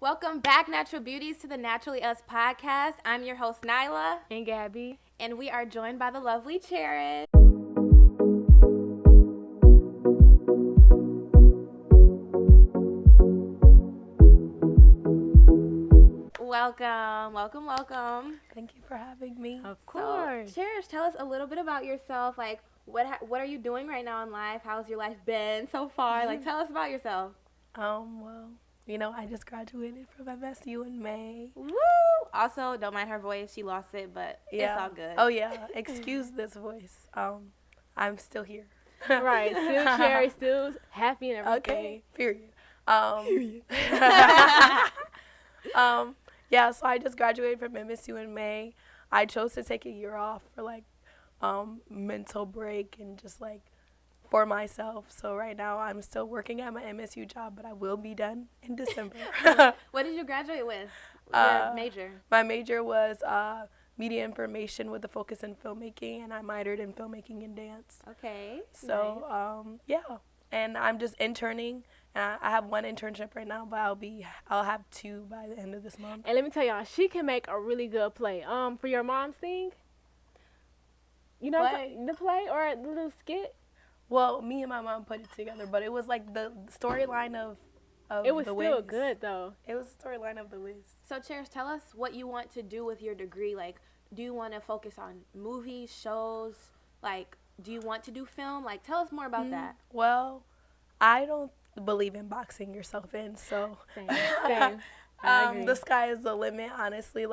Welcome back, Natural Beauties, to the Naturally Us podcast. I'm your host, Nyla. And Gabby. And we are joined by the lovely Cherished. Welcome. Thank you for having me. Of course. So, Cherished, tell us a little bit about yourself. Like, what are you doing right now in life? How's your life been so far? Like, tell us about yourself. Well, I just graduated from MSU in May. Woo! Also, don't mind her voice. She lost it, but it's all good. Oh, yeah. Excuse this voice. I'm still here. Right. Still Cherry, still happy and everything. Okay. Period. So I just graduated from MSU in May. I chose to take a year off for, mental break and just, for myself. So right now I'm still working at my MSU job, but I will be done in December. What did you graduate with? Your major? My major was media information with a focus in filmmaking, and I minored in filmmaking and dance. Okay. So, nice. And I'm just interning. I have one internship right now, but I'll have two by the end of this month. And let me tell y'all, she can make a really good play. For your mom's thing, the play or the little skit. Well, me and my mom put it together, but it was like the storyline of it was the still Wiz. Good though. It was the storyline of the Wiz. So, Cherish, tell us what you want to do with your degree. Like, do you want to focus on movies, shows? Like, do you want to do film? Like, tell us more about that. Well, I don't believe in boxing yourself in, so Same. the sky is the limit, honestly.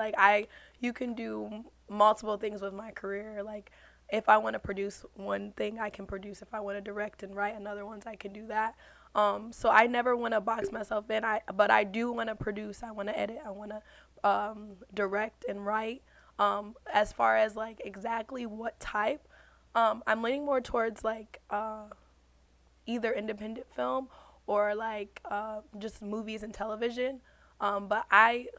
You can do multiple things with my career. Like, if I want to produce one thing, I can produce. If I want to direct and write another ones, I can do that. So I never want to box myself in. But I do want to produce. I want to edit. I want to direct and write. As far as exactly what type, I'm leaning more towards either independent film or just movies and television. But I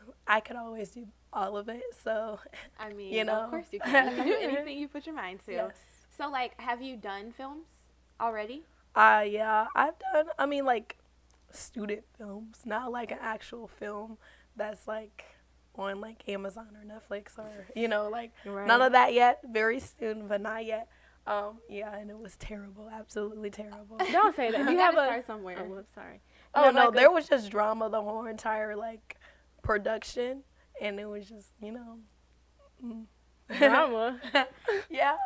could always do all of it. So I mean, of course you can. You can do anything you put your mind to. Yes. So have you done films already? Yeah, I've done. Student films, not an actual film that's on Amazon or Netflix or Right. None of that yet. Very soon, but not yet. And it was terrible, absolutely terrible. Don't say that. You have to start somewhere. Oh, whoops, sorry. Oh no, there was just drama the whole entire production, and it was just Drama. Yeah,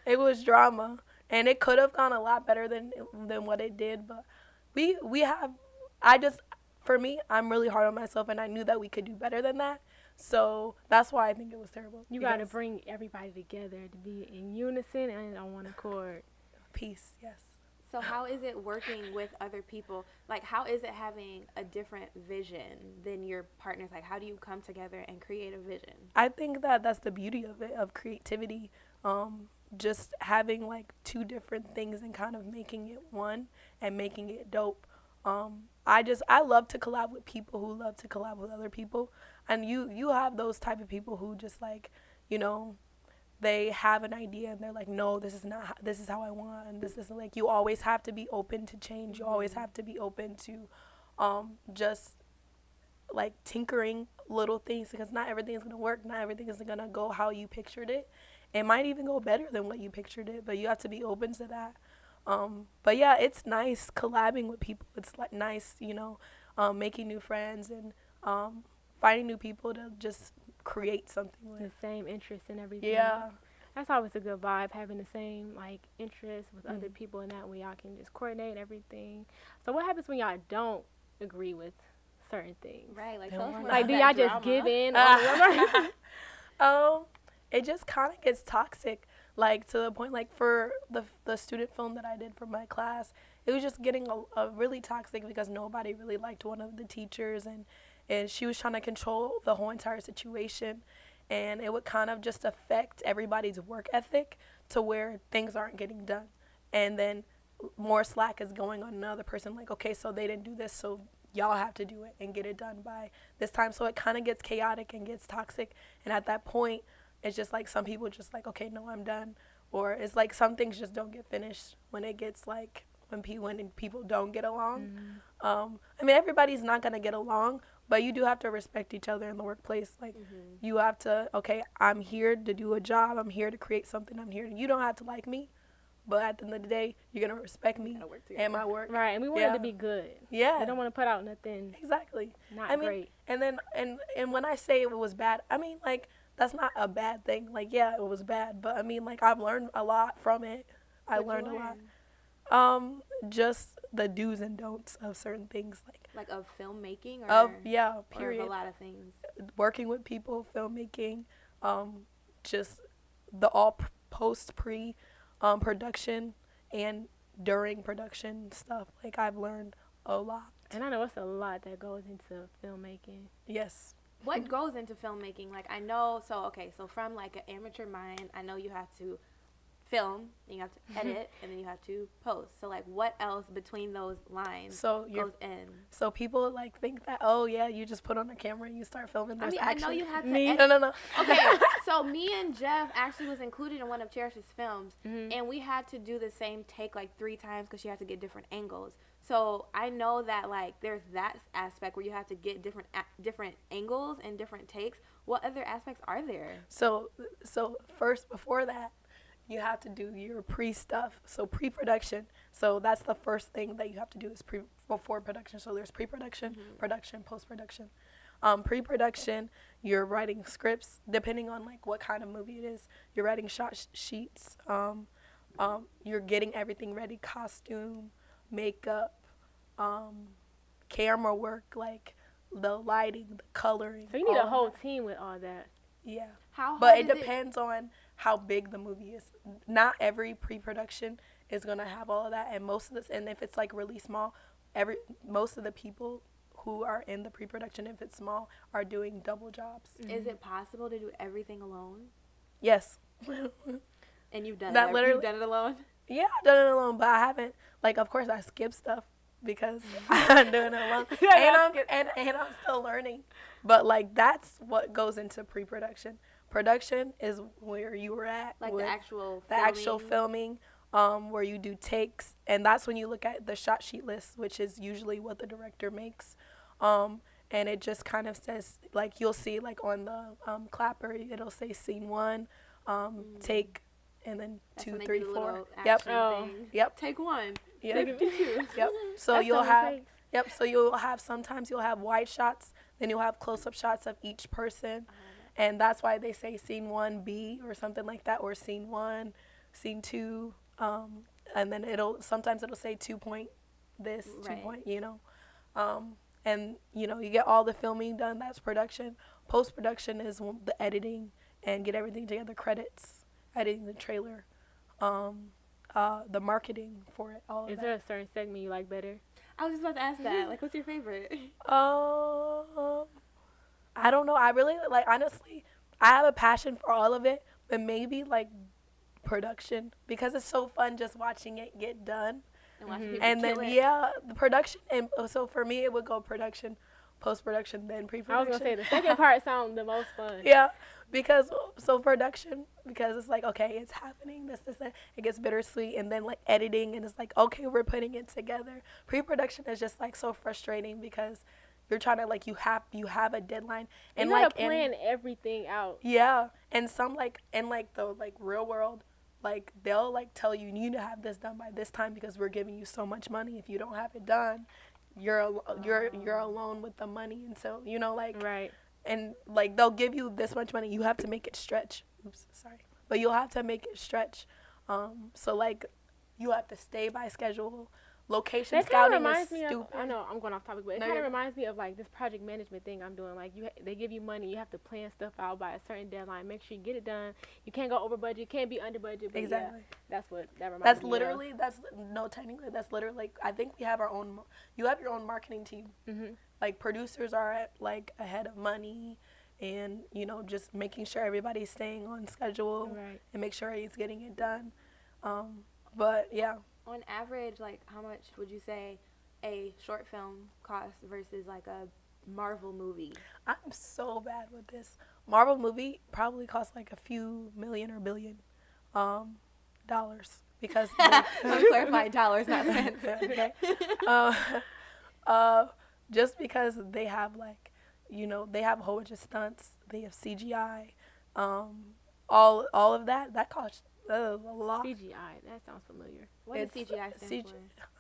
it was drama, and it could have gone a lot better than what it did. But for me, I'm really hard on myself, and I knew that we could do better than that. So that's why I think it was terrible. You got to bring everybody together to be in unison and on one accord. Peace, yes. So how is it working with other people? How is it having a different vision than your partners? How do you come together and create a vision? I think that's the beauty of it, of creativity. Just having two different things and kind of making it one and making it dope. I love to collab with people who love to collab with other people. And you have those type of people who just they have an idea and they're like, no, this is how I want, and this is you always have to be open to change. You always have to be open to just tinkering little things, because not everything is gonna work. Not everything is gonna go how you pictured it. It might even go better than what you pictured it, but you have to be open to that. But yeah, it's nice collabing with people. It's nice, making new friends and finding new people to just create something with. The same interests and everything. Yeah. That's always a good vibe, having the same interests with other people, and that way y'all can just coordinate everything. So what happens when y'all don't agree with certain things? Right, do y'all just give in? It just kind of gets toxic, to the point, for the student film that I did for my class, it was just getting a really toxic because nobody really liked one of the teachers, and she was trying to control the whole entire situation, and it would kind of just affect everybody's work ethic to where things aren't getting done, and then more slack is going on another person, okay, so they didn't do this, so y'all have to do it and get it done by this time. So it kind of gets chaotic and gets toxic, and at that point it's just some people just okay, no, I'm done. Or it's some things just don't get finished when it gets when people don't get along. I mean, everybody's not going to get along, But you do have to respect each other in the workplace. Like, Mm-hmm. you have to, okay, I'm here to do a job. I'm here to create something. You don't have to like me, but at the end of the day, you're going to respect me Gotta work together. and my work. Right, and we want it Yeah. to be good. Yeah. We don't want to put out nothing Exactly. not I mean, great. and then, and when I say it was bad, I mean, like, that's not a bad thing. Like, yeah, it was bad, but I mean, like, I've learned a lot from it. I What'd you learned a lot. learn? Just the do's and don'ts of certain things, Like of filmmaking, or of or period. of a lot of things. Working with people, filmmaking, just the all post pre production and during production stuff. Like, I've learned a lot. And I know it's a lot that goes into filmmaking. Yes. What goes into filmmaking? Like, I know, so from like an amateur mind, I know you have to film, and you have to edit, and then you have to post. So like, what else between those lines goes in? So people like think that, oh yeah, you just put on a camera and you start filming. There's action. I know you have to Me? edit. No. Okay, so me and Jeff actually was included in one of Cherished's films, and we had to do the same take like 3 times because you had to get different angles. So I know that like there's that aspect where you have to get different angles and different takes. What other aspects are there? So first, before that, you have to do your pre-stuff. So pre-production. So that's the first thing that you have to do is before production. So there's pre-production, production, post-production. Pre-production, you're writing scripts, depending on like what kind of movie it is. You're writing shot sheets. You're getting everything ready, costume, makeup, camera work, like the lighting, the coloring. So you need all a of whole that. team with all that. Yeah. How hard But it is depends on how big the movie is. Not every pre-production is gonna have all of that, and most of this, and if it's like really small, most of the people who are in the pre-production, if it's small, are doing double jobs. Is it possible to do everything alone? Yes. And you've done That it. literally- You've done it alone. Yeah, I've done it alone, but I haven't. Like, of course, I skip stuff because I'm doing it alone, and I'm still learning. But like, that's what goes into pre-production. Production is where you were at, Like with the actual filming, where you do takes, and that's when you look at the shot sheet list, which is usually what the director makes, and it just kind of says, like, you'll see like on the clapper, it'll say scene 1, take, and then That's 2, when they 3, do the 4. little Yep. action Oh. thing. Yep. Take 1. Yep. Take 2. Yep. So That's you'll all it have. takes. Yep. So you'll have sometimes you'll have wide shots, then you'll have close-up shots of each person, and that's why they say scene 1B or something like that, or scene 1, scene 2, and then sometimes it'll say 2 point this, 2 Right. point, and you get all the filming done. That's production. Post-production is the editing and get everything together. Credits, editing the trailer, the marketing for it. All of Is that. there a certain segment you like better? I was just about to ask that. Like, what's your favorite? I don't know. I really like, honestly, I have a passion for all of it, but maybe like production, because it's so fun just watching it get done. And watching people And then kill it. the production, and so for me it would go production, post-production, then I pre-production. was gonna say the second part sounds the most fun. Yeah, because production, because it's like, okay, it's happening, this, that. It gets bittersweet, and then like editing, and it's like, okay, we're putting it together. Pre-production is just like so frustrating because you're trying to, like, you have a deadline, and You gotta like plan everything out. yeah, and some like in like the like real world, like they'll like tell you need to have this done by this time because we're giving you so much money. If you don't have it done, you're alone with the money, and so like Right. and like they'll give you this much money, you have to make it stretch. Oops, sorry, but you'll have to make it stretch. So like you have to stay by schedule. Location That kind of scouting is reminds me stupid. of, I know I'm going off topic, but it No, kind of you're- reminds me of like this project management thing I'm doing. Like they give you money, you have to plan stuff out by a certain deadline. Make sure you get it done. You can't go over budget, you can't be under budget. But Exactly. yeah, that's what that reminds That's me literally technically that's literally, like, I think we have our own. You have your own marketing team. of. Like producers are like ahead of money, and just making sure everybody's staying on schedule Right. and make sure he's getting it done. But yeah, On average, like, how much would you say a short film costs versus like a Marvel movie? I'm so bad with this. Marvel movie probably costs like a few million or billion dollars because I'm clarifying dollars, not cents. okay. Just because they have like they have a whole bunch of stunts. They have CGI, all of that. That costs a lot. CGI. That sounds familiar. What does CGI stand for?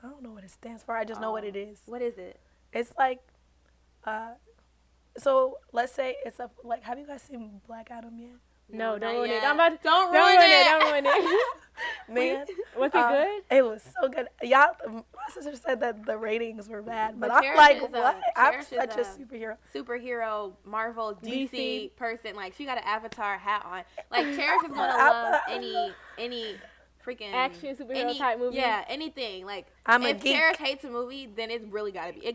I don't know what it stands for. I just know what it is. What is it? It's like, so let's say it's like. Have you guys seen Black Adam yet? No, don't ruin yet. it. Don't ruin it. Don't ruin it. Man, Was it good? It was so good. Y'all, my sister said that the ratings were bad, but I'm Cherish like, is what? I'm Cherish is such a superhero. Superhero, Marvel, DC, DC. person. Like, she got an Avatar hat on. Like, Cherish is gonna love any freaking Action superhero type movie. Yeah, anything. Like, I'm a if geek. Cherish hates a movie, then it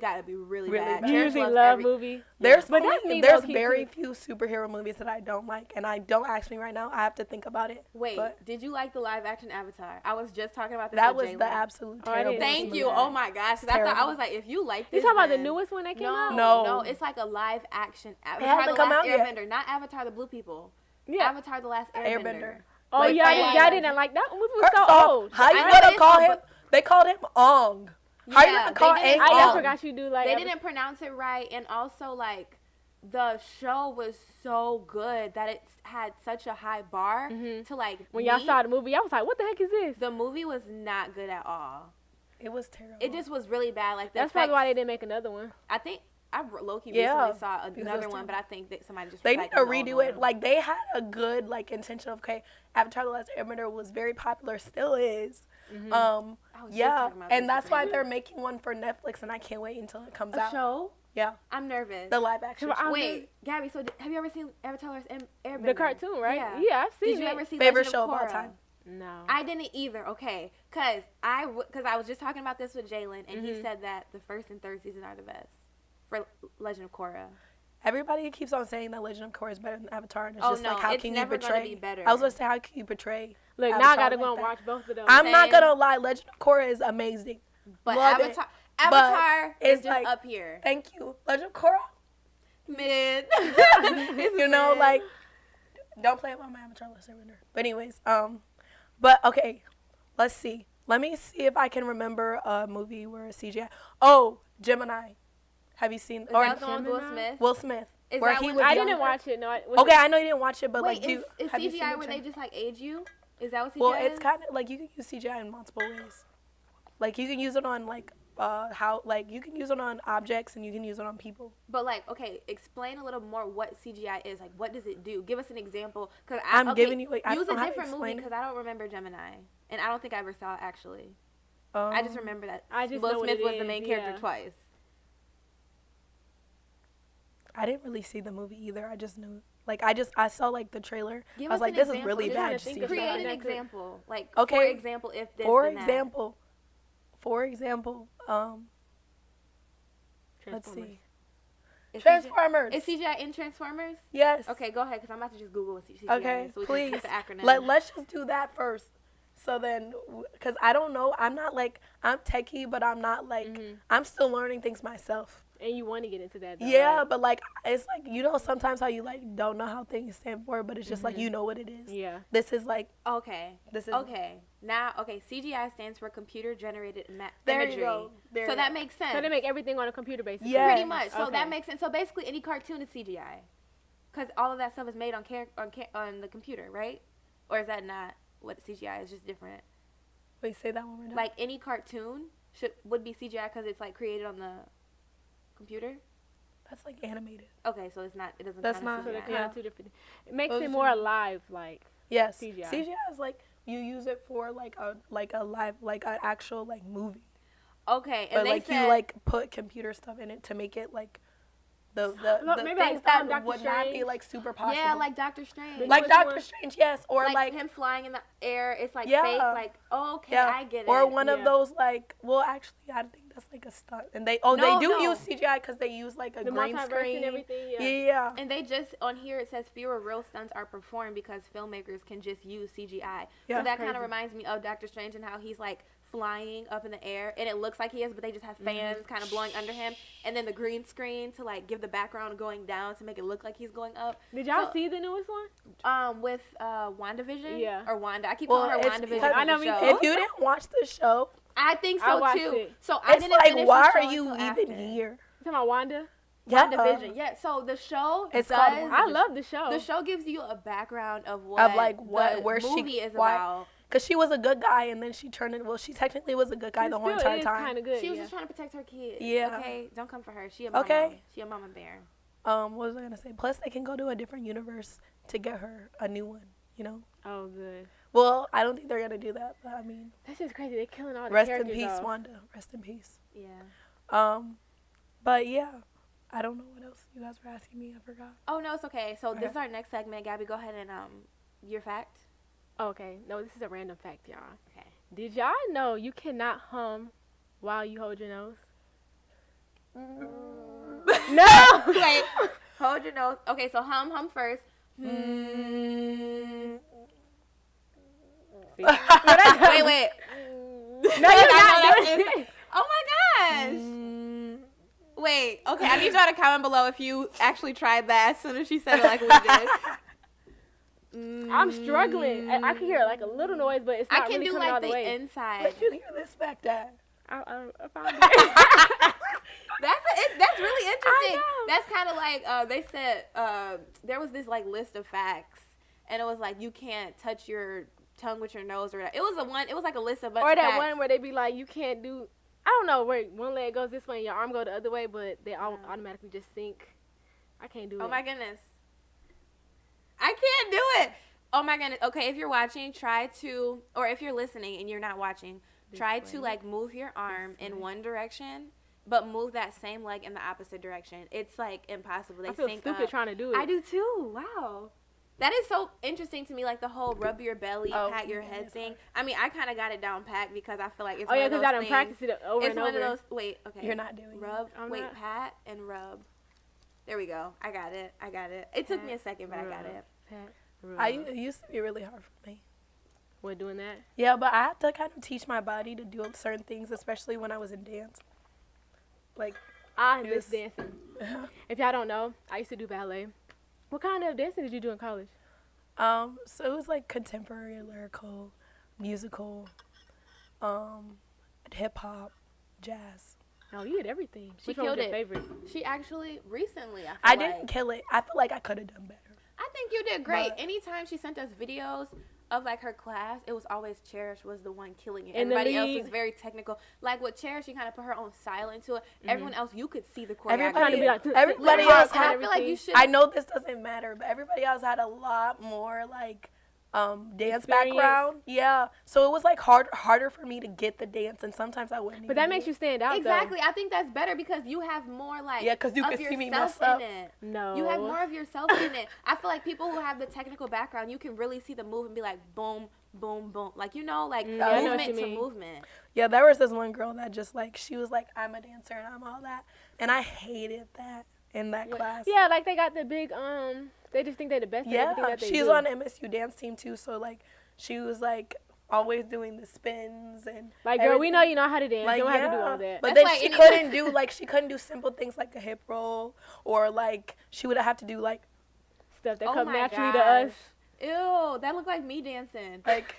gotta be really bad. bad. You Cherish usually loves love every- movies. There's But that's me there's low-key, very too. few superhero movies that I don't like, and I don't ask me right now. I have to think about it. Wait, but did you like the live action Avatar? I was just talking about this. that with was Jalen. the absolute Oh, I terrible. didn't Thank see you. that. Oh my gosh. 'Cause I thought I Terrible. was like, if you like You this, talking about the then- newest one that came No, out? No. it's like a live action Avatar. hasn't the come Last out yet. Airbender, not Avatar the Blue People. Yeah. Avatar the Last Airbender. Oh, Like, y'all yeah. didn't like that movie was First so off, old. how you I know gonna it's call old, him? but- They called him Ong. How you Yeah, gonna call they didn't- Aang I Ong? forgot you do like. They didn't pronounce it right, and also like the show was so good that it had such a high bar to like. When y'all meet. saw the movie, I was like, "What the heck is this?" The movie was not good at all. It was terrible. It just was really bad. Like the That's probably why they effects- didn't make another one. I think I low-key Yeah, recently saw because another it's one, terrible. but I think that somebody just They need to recycled the redo old it. one. Like they had a good like intention of Avatar: The Last Airbender was very popular, still is. I was just Yeah, talking about and this that's why recently. they're making one for Netflix, and I can't wait until it comes A out. show. Yeah, I'm nervous. the live action. So, show. Wait, Gabby. So have you ever seen Avatar: Airbender? The cartoon, right? Yeah. I've seen Did you it. ever see Favorite Legend show of of all Korra? time. No. I didn't either. Okay, cause I was just talking about this with Jalen, and he said that the first and third season are the best for Legend of Korra. Everybody keeps on saying that Legend of Korra is better than Avatar, and it's Oh, just like no, how it's can you never gonna portray? be better. I was gonna say how can you portray? Look, now I Avatar gotta like go and that? watch both of those. I'm not Same. gonna lie, Legend of Korra is amazing. But Love it. Avatar it's is just like- up here. Thank you, Legend of Korra. Mid. You know, like don't play about my Avatar: Last Airbender. But anyways, but okay, let's see. Let me see if I can remember a movie where CGI. Oh, Gemini. Have you seen? Is Or that the one with Will Gemini? Smith? Will Smith. Is where that he when- was I younger? didn't watch it. No. Okay, I know you didn't watch it, but Wait, like, is have you seen CGI the where they trailer? just like age you? Is that what CGI Well, is? it's kind of like you can use CGI in multiple ways. Like you can use it on like how like you can use it on objects and you can use it on people. But like, okay, explain a little more what CGI is. Like, what does it do? Give us an example. Cause I'm giving you. I use don't a know how to different movie explain because I don't remember Gemini, and I don't think I ever saw it actually. it. I just remember that I just know Will what Smith it was the is, main character yeah. twice. I didn't really see the movie either. I just knew. Like I saw like the trailer. Give I was us like, an this is example. really Just bad. trying to think of CGI. Create an that could- example. Like, Okay. for example, if this, For then that. example, let's Transformers. see. Is Transformers. CGI, is CGI in Transformers? Yes. Okay, go ahead, because I'm about to just Google what CGI Okay, is. So we please. can get the acronym. Let's just do that first. So then, because I don't know, I'm not like, I'm techie, but I'm not like, I'm still learning things myself. And you want to get into that, though, Yeah, right? but like, it's like, you know, sometimes how you like don't know how things stand for, but it's just like, you know what it is. Yeah. This is like, Okay. this is. Okay. Now, okay, CGI stands for computer generated There imagery. you go. There So you that go. makes sense. So they make everything on a computer, basically. Yeah. Pretty much. So Okay. that makes sense. So basically, any cartoon is CGI, because all of that stuff is made on the computer, right? Or is that not what CGI is? Just different. Wait, say that one more time. Like any cartoon would be CGI because it's like created on the computer. That's like animated. Okay, so it's not. It doesn't. That's count as not- So they're CGI. kind Yeah. of two different. It makes Those it are- more alive, like. Yes. CGI. CGI is like, you use it for like a live, like an actual like movie. Okay, and But they like said you like put computer stuff in it to make it like the Look, the maybe things like, that Doctor would not be Strange. like super possible. yeah, like Doctor Strange. like Which Doctor one? Strange, yes, or like him flying in the air. It's like Yeah. fake. Like okay, yeah, I get it. or one of Yeah. those like, well, actually, I think that's like a stunt, and they No, they do no. use CGI because they use like a The green multiverse screen. and everything. Yeah. Yeah. And they just on here it says fewer real stunts are performed because filmmakers can just use CGI. Yeah. So that kind of Crazy. reminds me of Doctor Strange and how he's like flying up in the air and it looks like he is, but they just have fans kind of blowing under him, and then the green screen to like give the background going down to make it look like he's going up. Did y'all So- see the newest one? With WandaVision, Yeah. or Wanda. I keep Well, calling her it's WandaVision. because- I know, the me show. too. If you didn't watch the show, I think I so watched too. it. So I it's didn't like, finish why the are show you until even after. here? You talking about Wanda? Yeah. WandaVision. Yeah. So the show It's does. called I love the show. The show gives you a background of Of like the where movie she is why, about. Because she was a good guy, and then she turned it. Well, she technically was a good guy the whole entire time. Kind of good. She was just trying to protect her kids. Yeah. Okay, don't come for her. She a mama. Okay. She a mama bear. What was I gonna say? Plus, they can go to a different universe to get her a new one. You know. Oh, good. Well, I don't think they're gonna do that. But I mean, That's just crazy. They're killing all the rest in characters. peace, though. Wanda. Rest in peace. Yeah. But yeah, I don't know what else you guys were asking me. I forgot. Oh no, it's okay. So Okay. this is our next segment. Gabby, go ahead and your fact. Okay. No, this is a random fact, y'all. Okay. Did y'all know you cannot hum while you hold your nose? No. Wait. Hold your nose. Okay, so hum first. See? Wait. No, you're not doing it. Oh my gosh. Wait. Okay, I need y'all to comment below if you actually tried that as soon as she said it like we did. I'm struggling. I can hear like a little noise, but it's not I can really do coming all like the the way. inside. Where'd you hear this fact at? I found it. That's really interesting. know. That's kind of like they said there was this like list of facts, and it was like you can't touch your tongue with your nose, or it was like a list of bunch Or of that facts. one where they be like, you can't do, I don't know, where one leg goes this way and your arm go the other way, but they all automatically just sink. I can't do it. Oh my goodness, I can't do it. Oh my goodness. Okay, if you're watching, try to, or if you're listening and you're not watching, try to like move your arm in one direction, but move that same leg in the opposite direction. It's like impossible. They I feel sink stupid up. trying to do it. I do too. Wow. That is so interesting to me, like the whole rub your belly, pat your head thing. I mean, I kind of got it down pat because I feel like it's Oh one yeah, of those because I done things. practiced it over It's and one over. of those. Wait, okay. You're not doing rub. I'm Wait, not. pat and rub. There we go. I got it. It took me a second, but I got it. Pat, It used to be really hard for me. We're doing that. Yeah, but I had to kind of teach my body to do certain things, especially when I was in dance. Like, I It miss was- dancing. If y'all don't know, I used to do ballet. What kind of dancing did you do in college? so it was like contemporary, lyrical, musical, hip hop, jazz. Oh, you did everything. She Which one was killed your it. favorite? She actually recently. I didn't kill it. I feel like I could have done better. I think you did great. But- Anytime she sent us videos of like her class, it was always Cherished was the one killing it. In the Everybody else lead. was very technical. Like with Cherished, she kind of put her own style into it. Everyone else, you could see the choreography. Trying to be like, Everybody hip hop else and had- I feel like you everything. should. I know this doesn't matter, but everybody else had a lot more like dance Experience. background. Yeah, so it was like harder for me to get the dance, and sometimes I wouldn't. But that makes you stand out, Exactly. I think that's better because you have more like Yeah, 'cause you of can see me yourself mess up. in it. though. No. You have more of yourself in it. I feel like people who have the technical background, you can really see the move and be like boom, boom, boom. Like like I know what movement you to mean. movement. Yeah, there was this one girl that just like she was like, I'm a dancer and I'm all that, and I hated that in that class. Yeah, like they got the big, they just think they're the best at everything Yeah, that they she's do. on MSU dance team too, so like she was like always doing the spins and Like, girl, we know you know how to dance. like, you don't have to do yeah. all that. But That's then like she any- couldn't do simple things like a hip roll, or like she would have to do like Stuff that Oh come my naturally to gosh. us. Ew, that looked like me dancing. like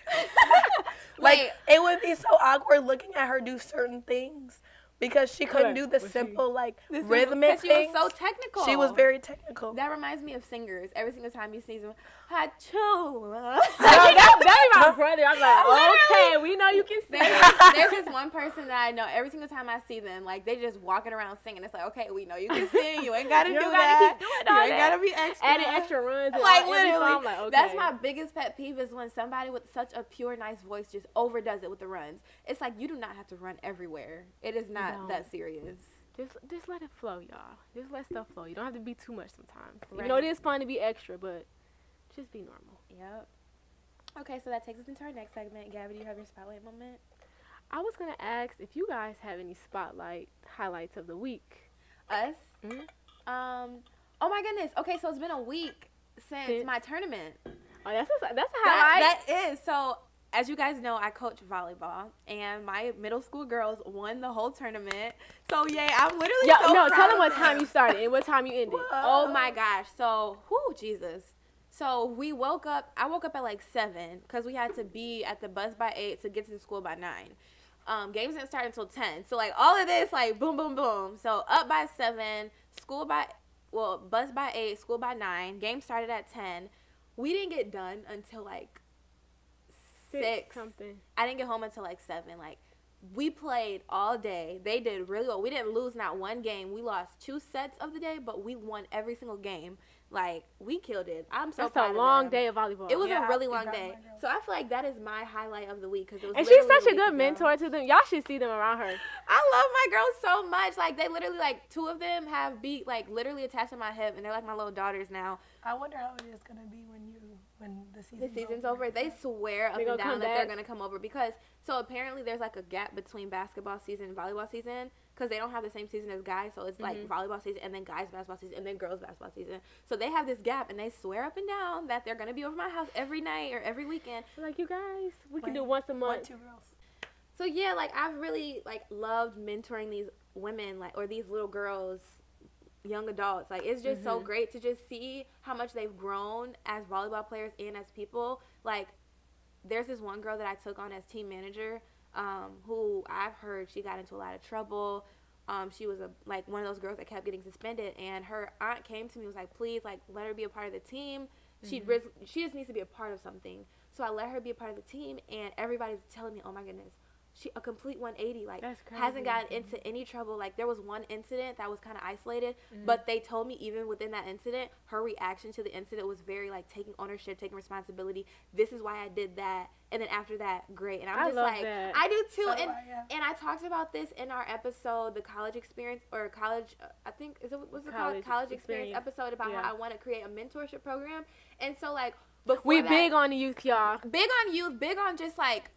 Wait. it would be so awkward looking at her do certain things because she couldn't do the Was she- simple like This is- rhythmic 'cause she was things. so technical. She was very technical. That reminds me of singers. Every single time you see them, Hachu. No, that be my brother. I'm like, okay, we know you can sing. There's this one person that I know. Every single time I see them, like they just walking around singing. It's like, okay, we know you can sing. You ain't gotta You do don't gotta that. keep doing You all ain't that. gotta be extra. Adding extra runs. And Like all, every literally, song, like, okay. that's my biggest pet peeve is when somebody with such a pure, nice voice just overdoes it with the runs. It's like you do not have to run everywhere. It is not don't. that serious. Just let it flow, y'all. Just let stuff flow. You don't have to be too much sometimes. Right. You know, it is fun to be extra, but just be normal. Yep. Okay, so that takes us into our next segment. Gabby, do you have your spotlight moment? I was going to ask if you guys have any spotlight highlights of the week. Us? Mhm. Oh my goodness. Okay, so it's been a week since my tournament. Oh, that's a highlight. That is. So, as you guys know, I coach volleyball, and my middle school girls won the whole tournament. So, yay, I'm literally so no, proud tell them of what time you started and what time you ended. Oh my gosh. So, Jesus. So, I woke up at like 7 because we had to be at the bus by 8 to get to the school by 9. Games didn't start until 10. So, like, all of this, like, boom, boom, boom. So, up by 7, bus by 8, school by 9. Game started at 10. We didn't get done until like 6 something. I didn't get home until like 7. Like, we played all day. They did really well. We didn't lose not one game. We lost 2 sets of the day, but we won every single game. Like, we killed it. I'm so proud of them. That's a long day of volleyball. It was a really long day. So I feel like that is my highlight of the week because it was. And she's such a good mentor to them. Y'all should see them around her. I love my girls so much. Like, they literally, like, 2 of them have beat, like, literally attached to my hip, and they're like my little daughters now. I wonder how it is gonna be when the season's over. They swear up and down that they're gonna come over because apparently there's like a gap between basketball season and volleyball season because they don't have the same season as guys. So it's like volleyball season and then guys basketball season and then girls basketball season. So they have this gap and they swear up and down that they're gonna be over my house every night or every weekend. Like, you guys, we can do once a month. 1, 2 girls. So yeah, like, I've really like loved mentoring these women, like, or these little girls, young adults. Like, it's just so great to just see how much they've grown as volleyball players and as people. Like, there's this one girl that I took on as team manager, who I've heard she got into a lot of trouble. She was one of those girls that kept getting suspended, and her aunt came to me and was like, please, like, let her be a part of the team. She just needs to be a part of something. So I let her be a part of the team, and everybody's telling me, oh my goodness, she a complete 180, like, hasn't gotten into any trouble. Like, there was one incident that was kind of isolated, but they told me even within that incident, her reaction to the incident was very, like, taking ownership, taking responsibility. This is why I did that. And then after that, great. And I'm just like, that. I do too. So, and I talked about this in our episode, the college experience, or college, I think, what's it called? College experience episode about how I want to create a mentorship program. And so, like, we big on youth, y'all. Big on youth, big on just, like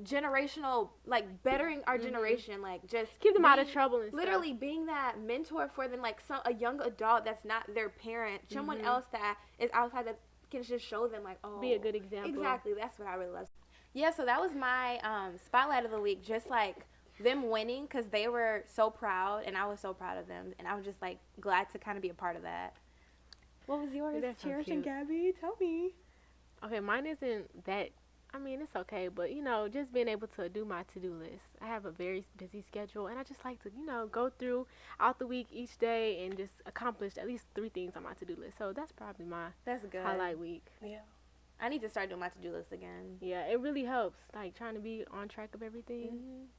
generational, like, bettering our generation, like, just keep them out of trouble and literally stuff. Being that mentor for them, like, a young adult that's not their parent, someone else that is outside that can just show them, like, oh, be a good example. Exactly, that's what I really love. Yeah, so that was my spotlight of the week, just like them winning, because they were so proud and I was so proud of them, and I was just, like, glad to kind of be a part of that. What was yours? Cherished and Gabby, tell me. Okay, mine isn't that. I mean, it's okay, but, you know, just being able to do my to-do list. I have a very busy schedule, and I just like to, you know, go through out the week each day and just accomplish at least 3 things on my to-do list. So that's probably my highlight week. Yeah. I need to start doing my to-do list again. Yeah, it really helps, like, trying to be on track of everything.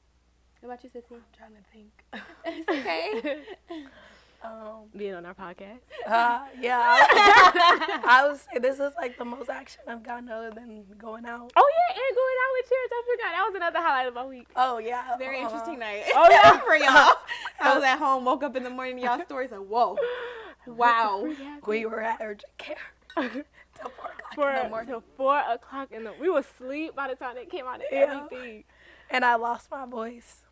What about you, Sissy? I'm trying to think. It's okay. Being on our podcast. Yeah, I would say this is like the most action I've gotten other than going out. Oh yeah, and going out with Cheers. I forgot. That was another highlight of my week. Oh yeah, very interesting night. Oh yeah, for y'all. I was at home, woke up in the morning, y'all stories like, whoa, wow. We were at urgent care till 4 o'clock in the morning. Till 4 o'clock we were asleep by the time they came out of everything. And I lost my voice.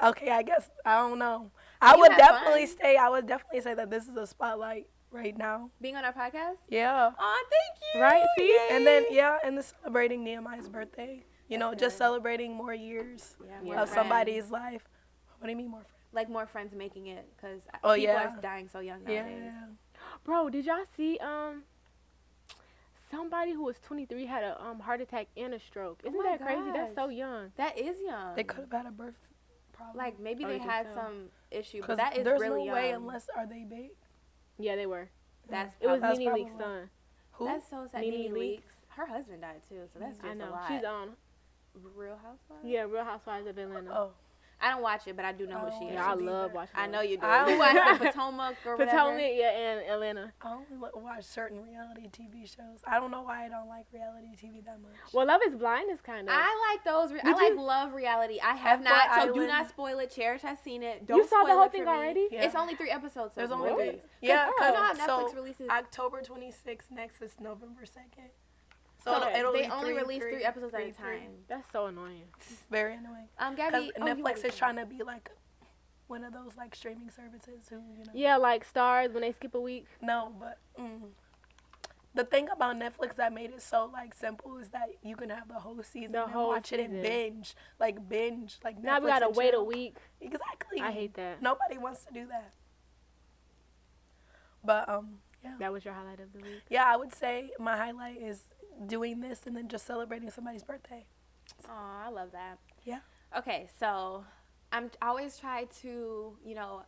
Okay, I guess I don't know. I would definitely say that this is a spotlight right now. Being on our podcast? Yeah. Oh, thank you. Right, see? Yay. And then, and celebrating Nehemiah's birthday. You know, just celebrating more years of somebody's life. What do you mean more friends? Like more friends making it, because people are dying so young nowadays. Yeah. Bro, did y'all see somebody who was 23 had a heart attack and a stroke? Isn't that crazy? That's so young. That is young. They could have had a birth problem. Like, maybe they had some issue, but that is really young. There's no way unless, are they big? Yeah, they were. It was Nene Leakes' son. Who? That's so sad. Nene Leakes. Her husband died too, so that's just a lot. She's on Real Housewives? Yeah, Real Housewives of Atlanta. Oh. I don't watch it, but I do know who she is. Yeah, I love watching I know you do. I You watch the Potomac or whatever? Potomac, and Atlanta. I only watch certain reality TV shows. I don't know why I don't like reality TV that much. Well, Love is Blind is kind of. I like those. I like love reality. I have not, so do not spoil it. Cherish has seen it. Don't you saw spoil the whole it thing for me. already? Yeah. It's only 3 episodes. So there's only 3. Yeah, because so Netflix releases October 26th. Next is November 2nd. So they only release 3 episodes at a time. That's so annoying. It's very annoying. Gabby, Netflix is trying to be like one of those like streaming services who, you know. Yeah, like Stars when they skip a week. No, but the thing about Netflix that made it so like simple is that you can have the whole season and watch it and binge. Like now we gotta wait a week. Exactly. I hate that. Nobody wants to do that. But yeah. That was your highlight of the week. Yeah, I would say my highlight is doing this and then just celebrating somebody's birthday. Oh, I love that. Yeah. Okay, so I always try to, you know,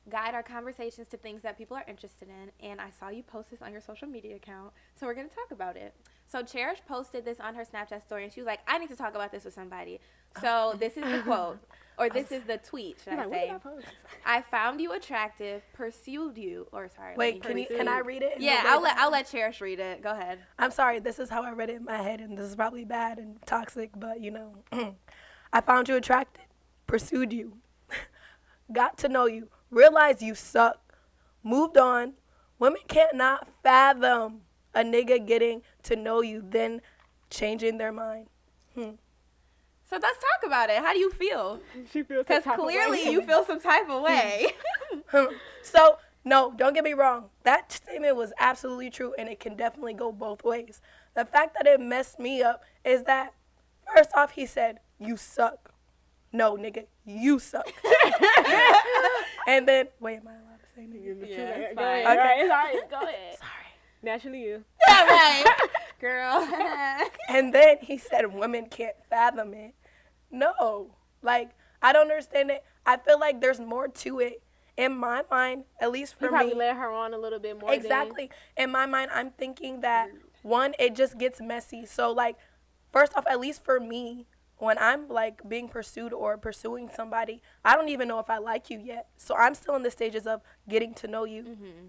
guide our conversations to things that people are interested in. And I saw you post this on your social media account, so we're going to talk about it. So Cherish posted this on her Snapchat story, and she was like, I need to talk about this with somebody. So this is the quote, or this is the tweet, should I say. I found you attractive, pursued you, or sorry. Wait, can I read it? Yeah, I'll let Cherish read it. Go ahead. I'm sorry, this is how I read it in my head, and this is probably bad and toxic, but you know. I found you attractive, pursued you, got to know you, realized you suck, moved on. Women can't not fathom a nigga getting to know you, then changing their mind. So let's talk about it. How do you feel? She feels because clearly you feel some type of way. So, no, don't get me wrong. That statement was absolutely true, and it can definitely go both ways. The fact that it messed me up is that, first off, he said, you suck. No, nigga, you suck. And then, wait, am I allowed to say nigga? Yeah, it's go fine. ahead. Okay. Right, go ahead. Sorry. Naturally you. Yeah, right. Girl. And then he said women can't fathom it. No. Like, I don't understand it. I feel like there's more to it. In my mind, at least for You probably me. led her on a little bit more. Exactly. In my mind, I'm thinking that, one, it just gets messy. So, like, first off, at least for me, when I'm, like, being pursued or pursuing somebody, I don't even know if I like you yet. So I'm still in the stages of getting to know you. Mm-hmm.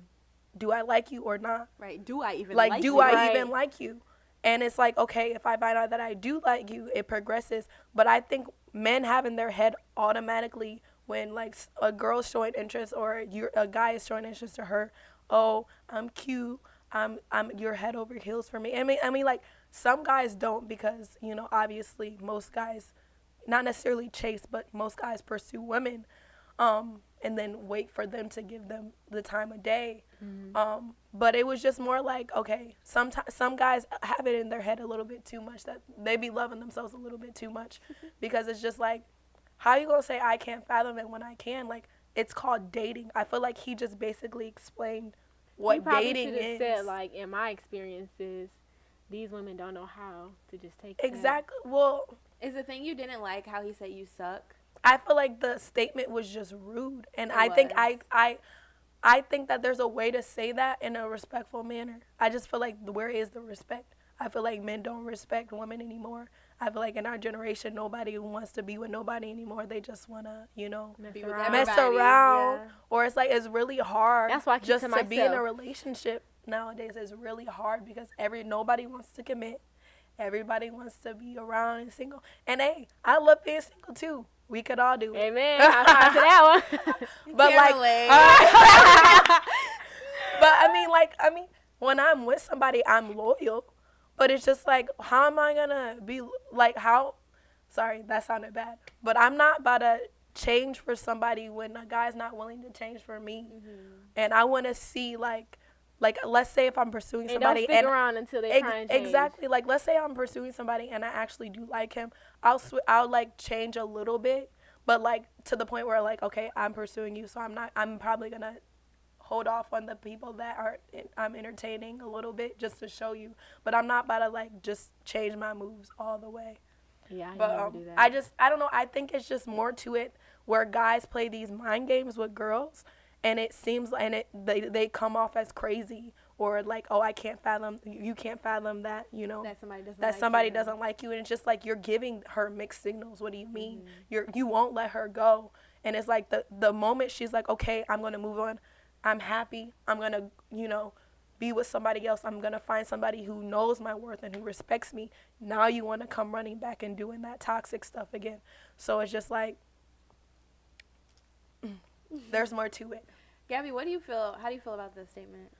Do I like you or not? Right. Do I even Like, like do you? I Right. even like you? And it's like, okay, if I find out that I do like you, it progresses. But I think men have in their head automatically when, like, a girl's showing interest or a guy is showing interest to her, oh, I'm cute, I'm you're head over heels for me. I mean, like, some guys don't because, you know, obviously most guys, not necessarily chase, but most guys pursue women, and then wait for them to give them the time of day. Mm-hmm. But it was just more like, okay, some guys have it in their head a little bit too much that they be loving themselves a little bit too much because it's just like, how you gonna say I can't fathom it when I can? Like, it's called dating. I feel like he just basically explained what dating is. Said, like, in my experiences, these women don't know how to just take Exactly. Well, Is the thing you didn't like how he said you suck? I feel like the statement was just rude, and It I think was. I think that there's a way to say that in a respectful manner. I just feel like where is the respect? I feel like men don't respect women anymore. I feel like in our generation, nobody wants to be with nobody anymore. They just want to, you know, Be with mess everybody, around. yeah. Or it's like, it's really hard That's why I keep just to to be in a myself. relationship nowadays. It's really hard because nobody wants to commit. Everybody wants to be around and single. And hey, I love being single too. We could all do it. Amen. High five to that one. But Can't like, relate. but I mean, when I'm with somebody, I'm loyal. But it's just like, how am I gonna be like? Sorry, that sounded bad. But I'm not about to change for somebody when a guy's not willing to change for me. And I want to see like let's say if I'm pursuing And somebody don't stick around until they try and change. exactly, like let's say I'm pursuing somebody and I actually do like him, I'll like change a little bit, but like to the point where like, okay, I'm pursuing you, so I'm probably gonna hold off on the people that I'm entertaining a little bit just to show you, but I'm not about to like just change my moves all the way. Yeah, I But never do that. I don't know, I think it's just more to it where guys play these mind games with girls, and it seems like they come off as crazy or like, oh, I can't fathom, you can't fathom that, you know, That somebody doesn't that like somebody you. doesn't like you, and it's just like you're giving her mixed signals. What do you mean? You won't let her go, and it's like the moment she's like, okay, I'm gonna move on, I'm happy, I'm gonna, you know, be with somebody else, I'm gonna find somebody who knows my worth and who respects me. Now you want to come running back and doing that toxic stuff again. So it's just like there's more to it. Gabby, what do you feel? How do you feel about this statement?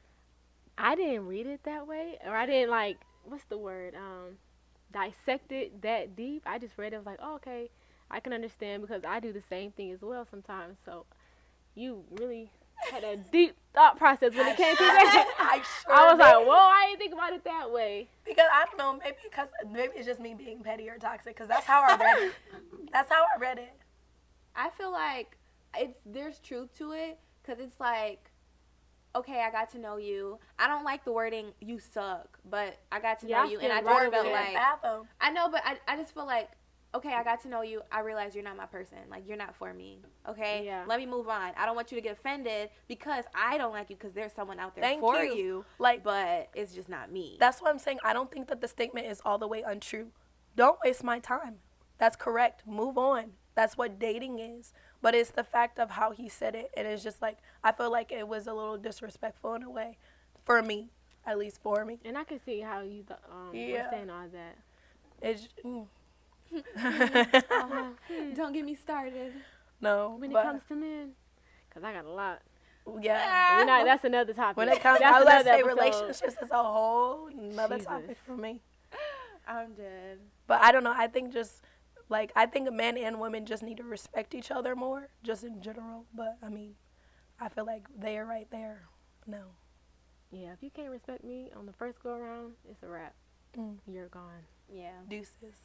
I didn't read it that way, or I didn't like, what's the word, dissect it that deep. I just read it, was like, oh, okay, I can understand because I do the same thing as well sometimes. So you really had a deep thought process when it came to that. I was like, whoa, I didn't think about it that way. Because I don't know, maybe it's just me being petty or toxic, because that's how I read it. That's how I read it. I feel like there's truth to it because it's like, okay, I got to know you. I don't like the wording "you suck," but I got to know you, and I just felt like fathom. I know, but I just feel like okay, I got to know you. I realize you're not my person. Like, you're not for me. Okay? Yeah. Let me move on. I don't want you to get offended because I don't like you because there's someone out there Thank for you. you. Like, but it's just not me. That's what I'm saying. I don't think that the statement is all the way untrue. Don't waste my time. That's correct. Move on. That's what dating is. But it's the fact of how he said it. It is just like, I feel like it was a little disrespectful in a way. For me. At least for me. And I can see how you were saying all that. It's, Don't get me started. no. When it comes to men, because I got a lot. Yeah. That's another topic. When it comes, that's I was going to say episode. relationships is a whole another Jesus. topic for me. I'm dead. But I don't know. I think just, like, I think men and women just need to respect each other more, just in general. But, I mean, I feel like they are right there. No. Yeah, if you can't respect me on the first go around, it's a wrap. You're gone. Yeah. Deuces.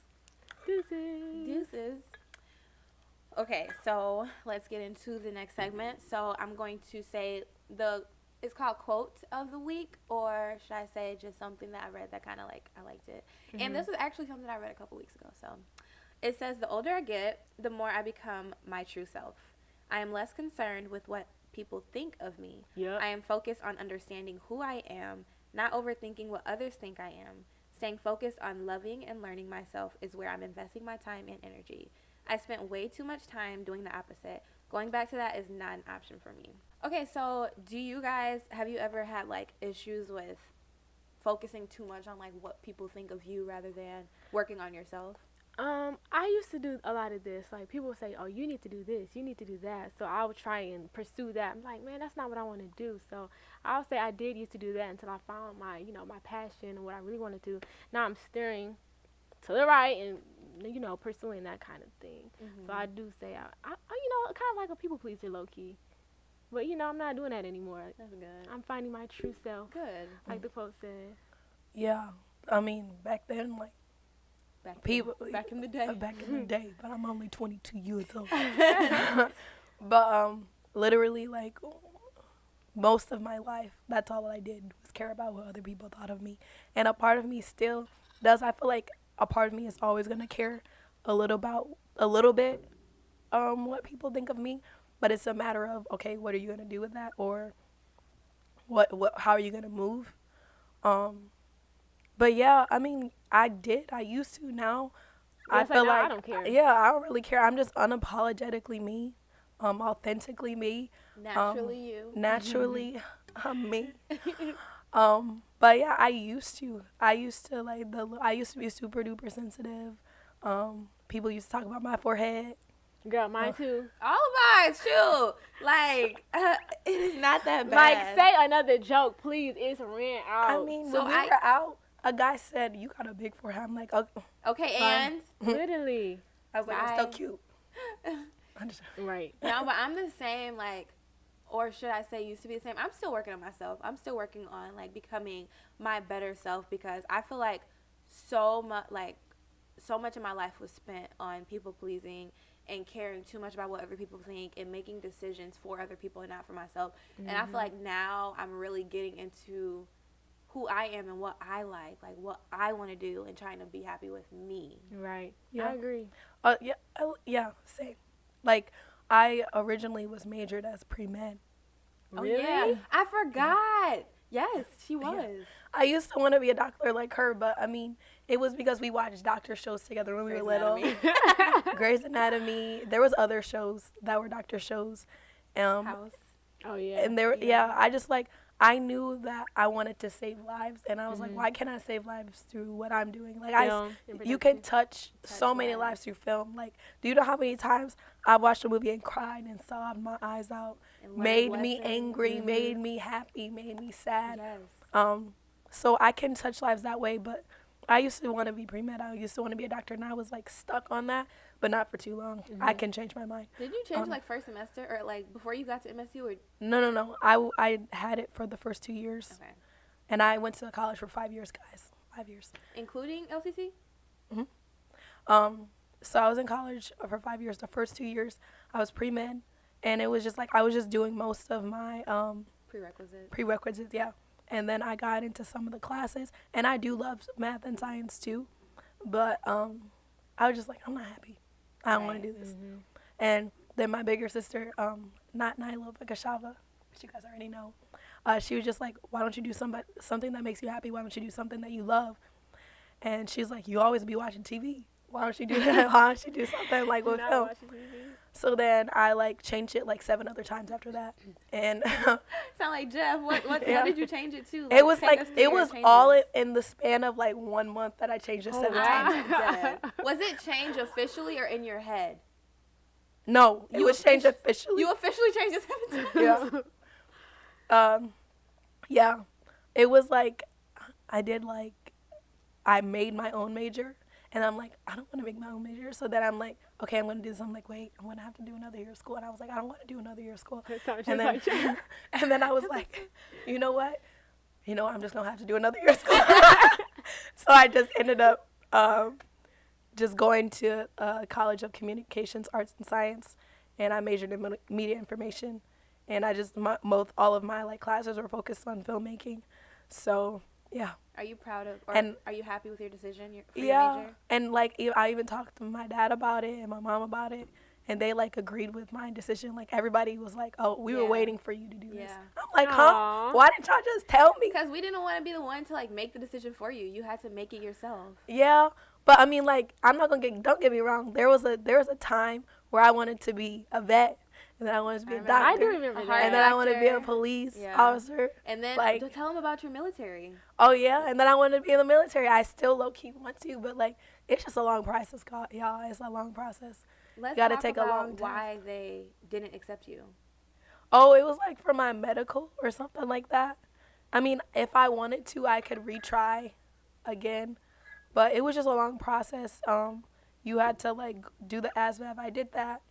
Deuces. Okay, so let's get into the next segment. So I'm going to say it's called quote of the week, or should I say just something that I read that kind of like I liked it. And this was actually something I read a couple weeks ago. So it says, the older I get, the more I become my true self. I am less concerned with what people think of me. Yep. I am focused on understanding who I am, not overthinking what others think I am. Staying focused on loving and learning myself is where I'm investing my time and energy. I spent way too much time doing the opposite. Going back to that is not an option for me. Okay, so have you ever had like issues with focusing too much on like what people think of you rather than working on yourself? I used to do a lot of this. Like, people would say, oh, you need to do this, you need to do that. So I would try and pursue that. I'm like, man, that's not what I want to do. So I would say I did used to do that until I found my passion and what I really want to do. Now I'm steering to the right and, pursuing that kind of thing. So I do say, I kind of like a people pleaser, low key. But, I'm not doing that anymore. That's good. I'm finding my true self. Good. Like the quote said. Yeah. I mean, back then, like, Back in the day. Back in the day, but I'm only 22 years old. But literally, like, most of my life, that's all I did was care about what other people thought of me. And a part of me still does. I feel like a part of me is always gonna care a little bit what people think of me. But it's a matter of, okay, what are you gonna do with that, or how are you gonna move? But yeah, I mean, I used to. Now I feel like I don't care. Yeah, I don't really care. I'm just unapologetically me, authentically me, Naturally you. naturally me. But yeah, I used to be super duper sensitive. People used to talk about my forehead. Girl, mine too. All of ours, shoot. Like, it is not that bad. Like, say another joke, please. It's ran out. I mean, So when we were out, a guy said, "You got a big forehead." I'm like, okay, fine. and Literally. I was like, "I'm still cute." Right. no, but I'm the same, like, or should I say used to be the same. I'm still working on myself. I'm still working on, like, becoming my better self, because I feel like so much of my life was spent on people pleasing and caring too much about what other people think and making decisions for other people and not for myself. And I feel like now I'm really getting into who I am and what I like what I want to do, and trying to be happy with me. Right. Yeah. I agree. Yeah, same. Like, I originally was majored as pre-med. Really? Oh, yeah. I forgot. Yes, she was. Yeah. I used to want to be a doctor like her, but I mean, it was because we watched doctor shows together when we were little. Grey's Anatomy. There was other shows that were doctor shows. House. Oh, yeah. And I knew that I wanted to save lives, and I was like, why can't I save lives through what I'm doing? Like, you can touch so many lives through film. Like, do you know how many times I watched a movie and cried and sobbed my eyes out, made me angry, made me happy, made me sad. Yes. So I can touch lives that way, but I used to want to be pre-med. I used to want to be a doctor, and I was, like, stuck on that, but not for too long. I can change my mind. Did you change, like, first semester or, like, before you got to MSU? Or? No. I had it for the first 2 years. Okay. And I went to college for 5 years, guys. 5 years. Including LCC? So I was in college for 5 years. The first 2 years, I was pre-med. And it was just, like, I was just doing most of my prerequisites, yeah. And then I got into some of the classes. And I do love math and science, too. But I was just like, I'm not happy. I don't want to do this. Mm-hmm. And then my bigger sister, not Nyla, but Kashava, which you guys already know, she was just like, why don't you do something that makes you happy? Why don't you do something that you love? And she's like, you always be watching TV. Why don't you do that? Why don't you do something like with Not film? watching TV. So then I like changed it like 7 other times after that. And Sound like Jeff. What did you change it to? it was take like, us through it your was changes. all in the span of like 1 month that I changed it 7 times. I'm dead. Was it changed officially or in your head? No, it was changed officially. You officially changed it 7 times? Yeah. Yeah. It was like, I made my own major. And I'm like, I don't want to make my own major. So then I'm like, okay, I'm going to do something. Like, wait, I'm going to have to do another year of school. And I was like, I don't want to do another year of school. That sounds And just then, like and then I was like, you know what? I'm just going to have to do another year of school. So I just ended up just going to College of Communications, Arts, and Science. And I majored in media information. And I just, all of my like classes were focused on filmmaking. So, yeah. Are you proud of, or And- are you happy with your decision for Yeah, your major? and like I even talked to my dad about it and my mom about it, and they like agreed with my decision. Like everybody was like, "Oh, we were Yeah. waiting for you to do this." Yeah. I'm like, "Huh? Aw. Why didn't y'all just tell me?" Because we didn't want to be the one to like make the decision for you. You had to make it yourself. Yeah, but I mean, like, I'm not gonna don't get me wrong. There was a time where I wanted to be a vet, and then I wanted to be a I doctor, I do remember A that. heart and then I wanted to be a doctor. police Yeah. officer. And then Like- tell them about your military. Oh yeah, and then I wanted to be in the military. I still low key want to, but like, it's just a long process, y'all. It's a long process. Let's Gotta talk take a about long time. why they didn't accept you. Oh, it was like for my medical or something like that. I mean, if I wanted to, I could retry again, but it was just a long process. You had to like do the ASVAB. I did that,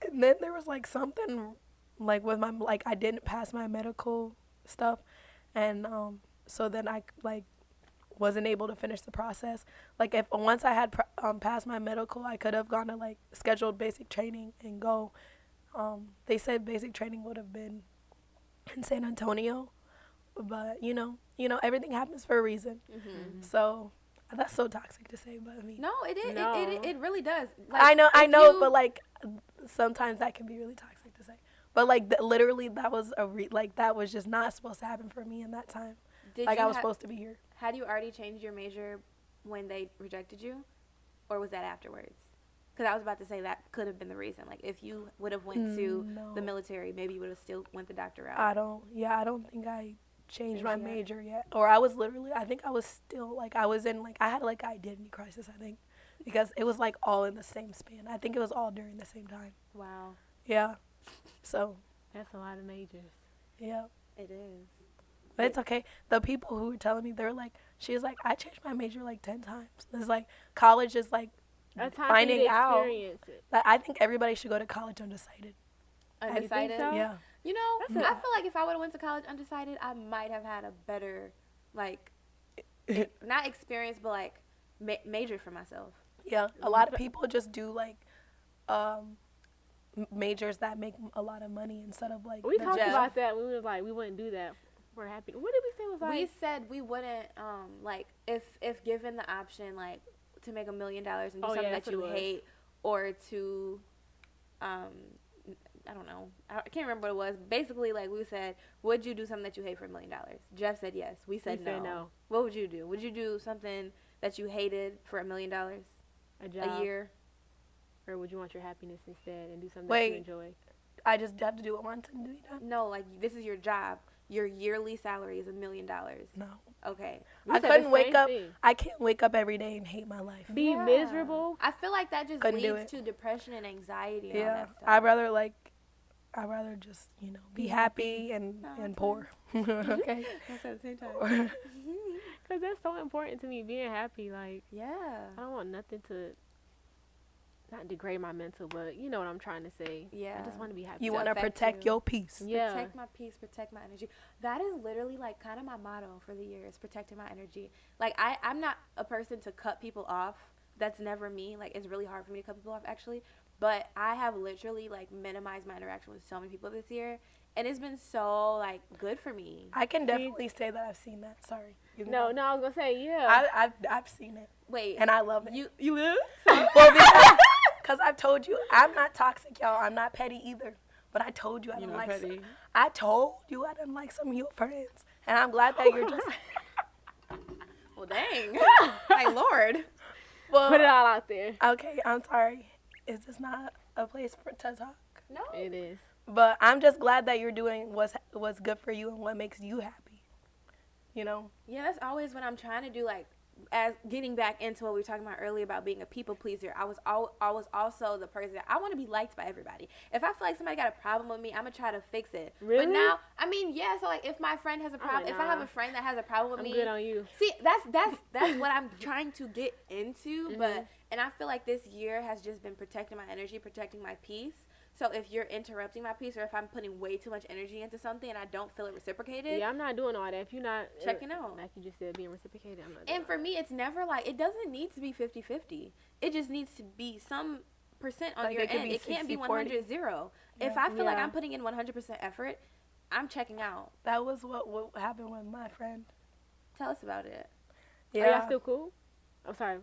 and then there was like something like with my like I didn't pass my medical stuff, and so then I like wasn't able to finish the process. Like if once I had passed my medical, I could have gone to like scheduled basic training and go. They said basic training would have been in San Antonio, but you know, everything happens for a reason. Mm-hmm. So that's so toxic to say, but I mean, No, it is. No. It really does. Like, I know, if you- but like sometimes that can be really toxic to say. But like literally, that was that was just not supposed to happen for me in that time. did Like you I was ha- supposed to be here. Had you already changed your major when they rejected you, or was that afterwards? Because I was about to say that could have been the reason. Like if you would have went to No. the military, maybe you would have still went the doctor route. I don't think I changed my Changed yet? major yet. Or I was literally, I think I was still, like, I was in, like, I had, like, identity crisis, I think. Because it was, like, all in the same span. I think it was all during the same time. Wow, Yeah. So, That's a lot of majors. yeah. it is. But it's okay. The people who were telling me, they're like, she was like, I changed my major, like, 10 times. It's like, college is, like, A time finding for you to out. experience it. That I think everybody should go to college undecided. Undecided. so? Yeah. You know, That's I feel like if I would have went to college undecided, I might have had a better, like, not experience, but like major for myself. Yeah. A lot of people just do, like, majors that make a lot of money instead of, like, We the talked Jeff. about that. We was like, we wouldn't do that. We're happy. What did we say was like? We said we wouldn't, like, if given the option, like, to make $1 million and do Oh, yeah, something that's that you what it was. hate, or to, I don't know, I can't remember what it was. Basically, like we said, would you do something that you hate for $1 million? Jeff said yes. We said, said no. What would you do? Would you do something that you hated for $1 million a job, a year? or would you want your happiness instead and do something that Wait. you enjoy? I just have to do what I want to be done. No, like this is your job. Your yearly salary is $1 million. No. Okay. We I said the couldn't wake same up. thing. I can't wake up every day and hate my life. Be Yeah. miserable. I feel like that just Couldn't do leads it. to depression and anxiety and all Yeah. that stuff. I'd rather just, be happy and poor. Okay. That's at the same time. Because that's so important to me, being happy. Like, Yeah. I don't want nothing to, not degrade my mental, but you know what I'm trying to say. Yeah. I just want to be happy. You To want to affect protect you. your peace. Yeah. Protect my peace, protect my energy. That is literally like kind of my motto for the year is protecting my energy. Like I'm not a person to cut people off. That's never me. Like it's really hard for me to cut people off actually. But I have literally like minimized my interaction with so many people this year. And it's been so like good for me. I can definitely say that I've seen that. Sorry. You can No, go. no, I was going to say, yeah. I've seen it. Wait. And I love it. You live? Well, because I've told you, I'm not toxic, y'all. I'm not petty either. But I told you I didn't like some. I told you I didn't like some of your friends. And I'm glad that you're just. Well, dang. My Lord. Well, Put it all out there. okay, I'm sorry. Is this not a place to talk? No. It is. But I'm just glad that you're doing what's good for you and what makes you happy. You know? Yeah, that's always what I'm trying to do. Like, as getting back into what we were talking about earlier about being a people pleaser, I was also the person that I want to be liked by everybody. If I feel like somebody got a problem with me, I'm gonna try to fix it. Really? But now, I mean, yeah. So like, if my friend has a problem, if I have a friend that has a problem with I'm me, good on you. See, that's what I'm trying to get into. But and I feel like this year has just been protecting my energy, protecting my peace. So if you're interrupting my peace, or if I'm putting way too much energy into something and I don't feel it reciprocated, Yeah, I'm not doing all that. If you're not checking out, like you just said, being reciprocated, I'm not doing and for me, it's never like, it doesn't need to be 50-50. It just needs to be some percent on Like, your it could end. be It can't be 60-40. 100-0. Yeah. If I feel like Yeah. I'm putting in 100% effort, I'm checking out. That was what happened with my friend. Tell us about it. Yeah. Are y'all still cool? I'm sorry.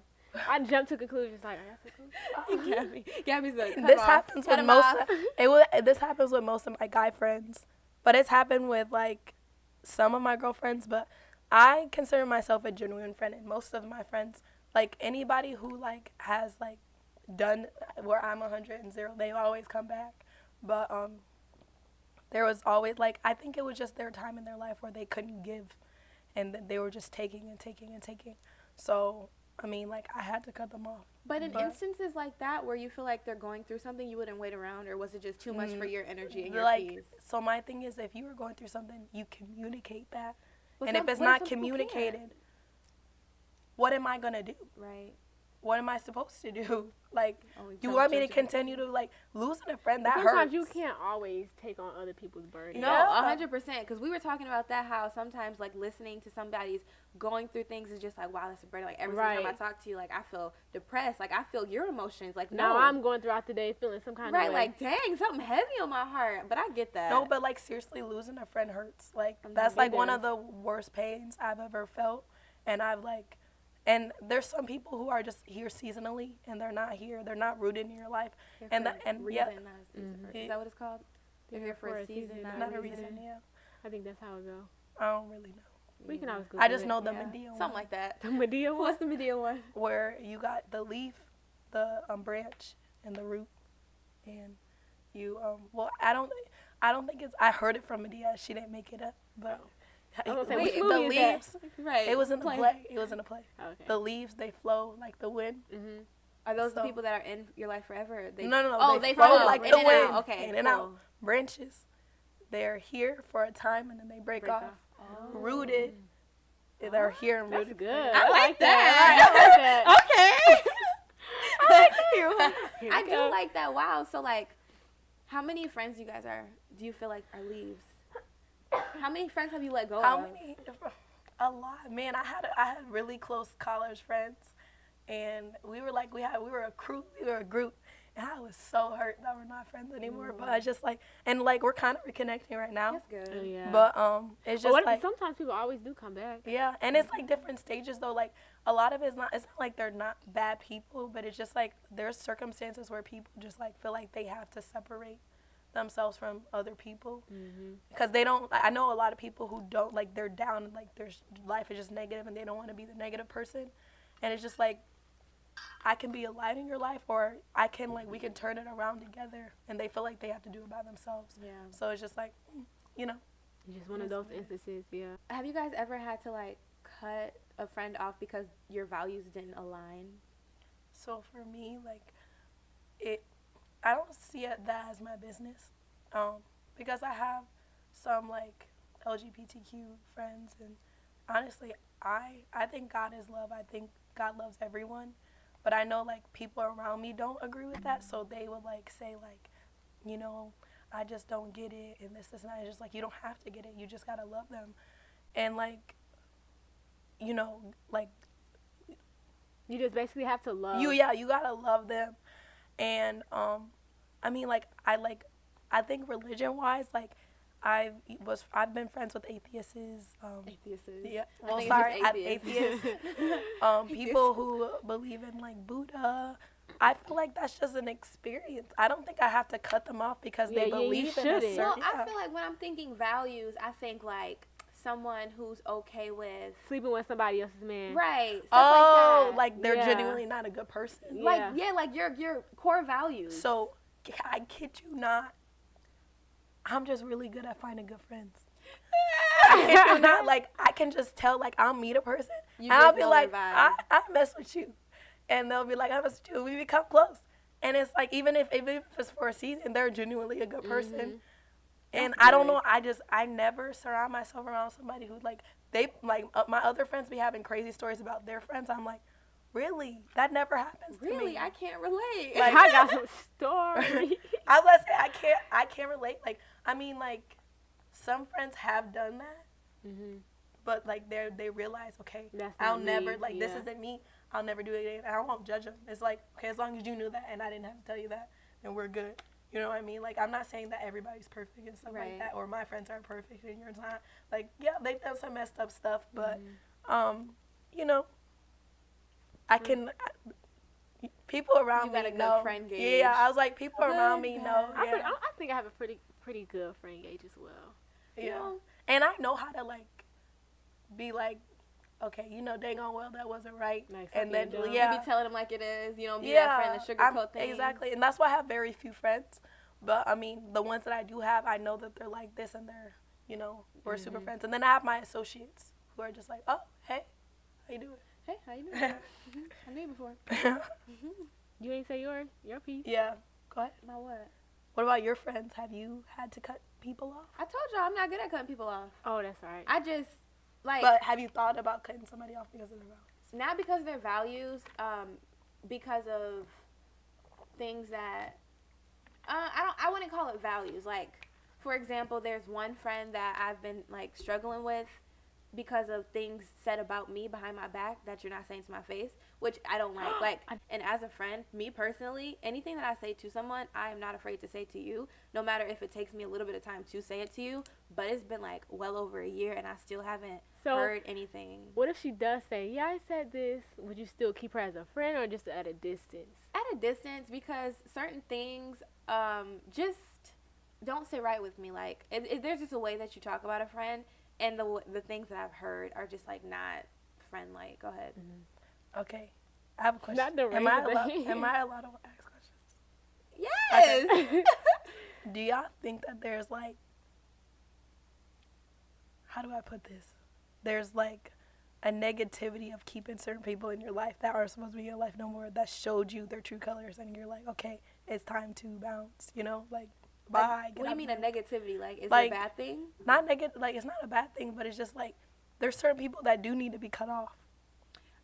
I jumped to conclusions like, are y'all still cool? Gabby's like, This happens with this happens with most of my guy friends, but it's happened with like some of my girlfriends. But I consider myself a genuine friend, and most of my friends, like anybody who like has like done where I'm 100 and 0, they always come back. But there was always like, I think it was just their time in their life where they couldn't give, and they were just taking and taking and taking. So I mean, like, I had to cut them off. But in instances like that where you feel like they're going through something, you wouldn't wait around, or was it just too much for your energy and your peace? So my thing is, if you were going through something, you communicate that. But and if it's not communicated, what am I going to do? Right. What am I supposed to do? Like, Always you don't want me to judge continue to, like, losing a friend? That Sometimes hurts. you can't always take on other people's burden. No, Yeah. 100%. Because we were talking about that, how sometimes, like, listening to somebody's going through things is just like, wow, that's a burden. Like, every single time I talk to you, like, I feel depressed. Like, I feel your emotions. Like, Now no. I'm going throughout the day feeling some kind of way. Right, like, dang, something heavy on my heart. But I get that. No, but, like, seriously, losing a friend hurts. Like, that's, like, one of the worst pains I've ever felt. And I've, like... And there's some people who are just here seasonally, and they're not here. They're not rooted in your life. Here And for and a reason, not a season. Mm-hmm. Is that what it's called? They're here for a season, not a reason. Yeah, I think that's how it goes. I don't really know. We can always go I through just it. know the Medea one, something like that. The Medea one? What's the Medea one? where you got the leaf, the branch, and the root, and you well, I don't think it's. I heard it from Medea. She didn't make it up, but. I was gonna say, Wait, which the movie is that? leaves. Right. It was in the play. It was in the play. Okay. The leaves, they flow like the wind. Mm-hmm. Are those the So- people that are in your life forever? They, No. Oh, they flow flow like in the and wind. out. Okay, in and cool. out. Branches. They're here for a time and then they break off. Oh. Rooted. They're here and That's rooted. good. I like that. I like that. Okay. Here I we do go. like that. Wow. So like, how many friends you guys are? Do you feel like are leaves? How many friends have you let go How of? many? A lot. Man, I had really close college friends, and we were a crew. We were a group. And I was so hurt that we're not friends anymore. But I just like, and like we're kind of reconnecting right now. That's good. Oh, yeah. But it's just like, sometimes people always do come back. yeah, and it's like different stages though. Like a lot of it's not like they're not bad people, but it's just like there's circumstances where people just like feel like they have to separate themselves from other people because they don't. I know a lot of people who don't, like, they're down, like their life is just negative and they don't want to be the negative person, and it's just like, I can be a light in your life, or I can, like, we can turn it around together, and they feel like they have to do it by themselves. Yeah. So it's just like, you know. It's just one of those instances, yeah. Have you guys ever had to like cut a friend off because your values didn't align? So for me, like, I don't see that as my business, because I have some, like, LGBTQ friends, and honestly, I think God is love. I think God loves everyone, but I know, like, people around me don't agree with that, so they would, like, say, like, you know, I just don't get it, and this, and that. It's just, like, you don't have to get it. You just gotta love them, and, like, you know, like, You just basically have to love. you gotta love them. And I mean, like, I think religion wise, like, I've been friends with atheists. Atheists. Yeah. I Well, think it's sorry, just atheists. People who believe in like Buddha. I feel like that's just an experience. I don't think I have to cut them off because they believe in a certain. Well, I feel like when I'm thinking values, I think like someone who's okay with sleeping with somebody else's man. Right. Oh, like they're genuinely not a good person. Like like your core values. So I kid you not, I'm just really good at finding good friends. I kid you not, like I can just tell, like I'll meet a person and I'll be like, I mess with you, and they'll be like, I mess with you. We become close, and it's like even if it's for a season, they're genuinely a good person. Mm-hmm. And I don't know, I never surround myself around somebody who my other friends be having crazy stories about their friends. I'm like, really? That never happens to me. Really? I can't relate. Like, I got some stories. I was gonna say, I can't relate. Like, I mean, like, some friends have done that, but, like, they realize, okay, I'll never, like, this isn't me. I'll never do it again. And I won't judge them. It's like, okay, as long as you knew that and I didn't have to tell you that, then we're good. You know what I mean? Like, I'm not saying that everybody's perfect and stuff like that, or my friends aren't perfect and yours not. Like, yeah, they've done some messed up stuff, but, you know, I can, people around me know. Friend gauge. Yeah, I was like, people around me know. Yeah. I think I have a pretty good friend gauge as well. Yeah. You know? And I know how to, like, be like, okay, you know dang on well that wasn't right. Nice. And then, you be telling them like it is. You know, be that friend, the sugarcoat thing. Exactly. And that's why I have very few friends. But, I mean, the ones that I do have, I know that they're like this and they're, you know, we're super friends. And then I have my associates who are just like, oh, hey, how you doing? Hey, how you doing? I knew you before. You ain't say your piece? Yeah. Go ahead. My what? What about your friends? Have you had to cut people off? I told y'all I'm not good at cutting people off. Oh, that's all right. I just, like... But have you thought about cutting somebody off because of their values? Not because of their values, because of things that... I wouldn't call it values. Like, for example, there's one friend that I've been, like, struggling with because of things said about me behind my back that you're not saying to my face, which I don't like. Like, and as a friend, me personally, anything that I say to someone, I am not afraid to say to you, no matter if it takes me a little bit of time to say it to you. But it's been, like, well over a year, and I still haven't heard anything. What if she does say, yeah, I said this? Would you still keep her as a friend or just at a distance? At a distance, because certain things just don't sit right with me. Like, there's just a way that you talk about a friend, and the things that I've heard are just, like, not friend-like. Go ahead. Mm-hmm. Okay. I have a question. Not the am I allowed to ask questions? Yes! Okay. Do y'all think that there's, like, how do I put this? There's, like, a negativity of keeping certain people in your life that aren't supposed to be in your life no more, that showed you their true colors, and you're like, okay, it's time to bounce, you know? Like, bye. What do you mean a negativity? Like, is like, it a bad thing? Not negative. Like, it's not a bad thing, but it's just like there's certain people that do need to be cut off.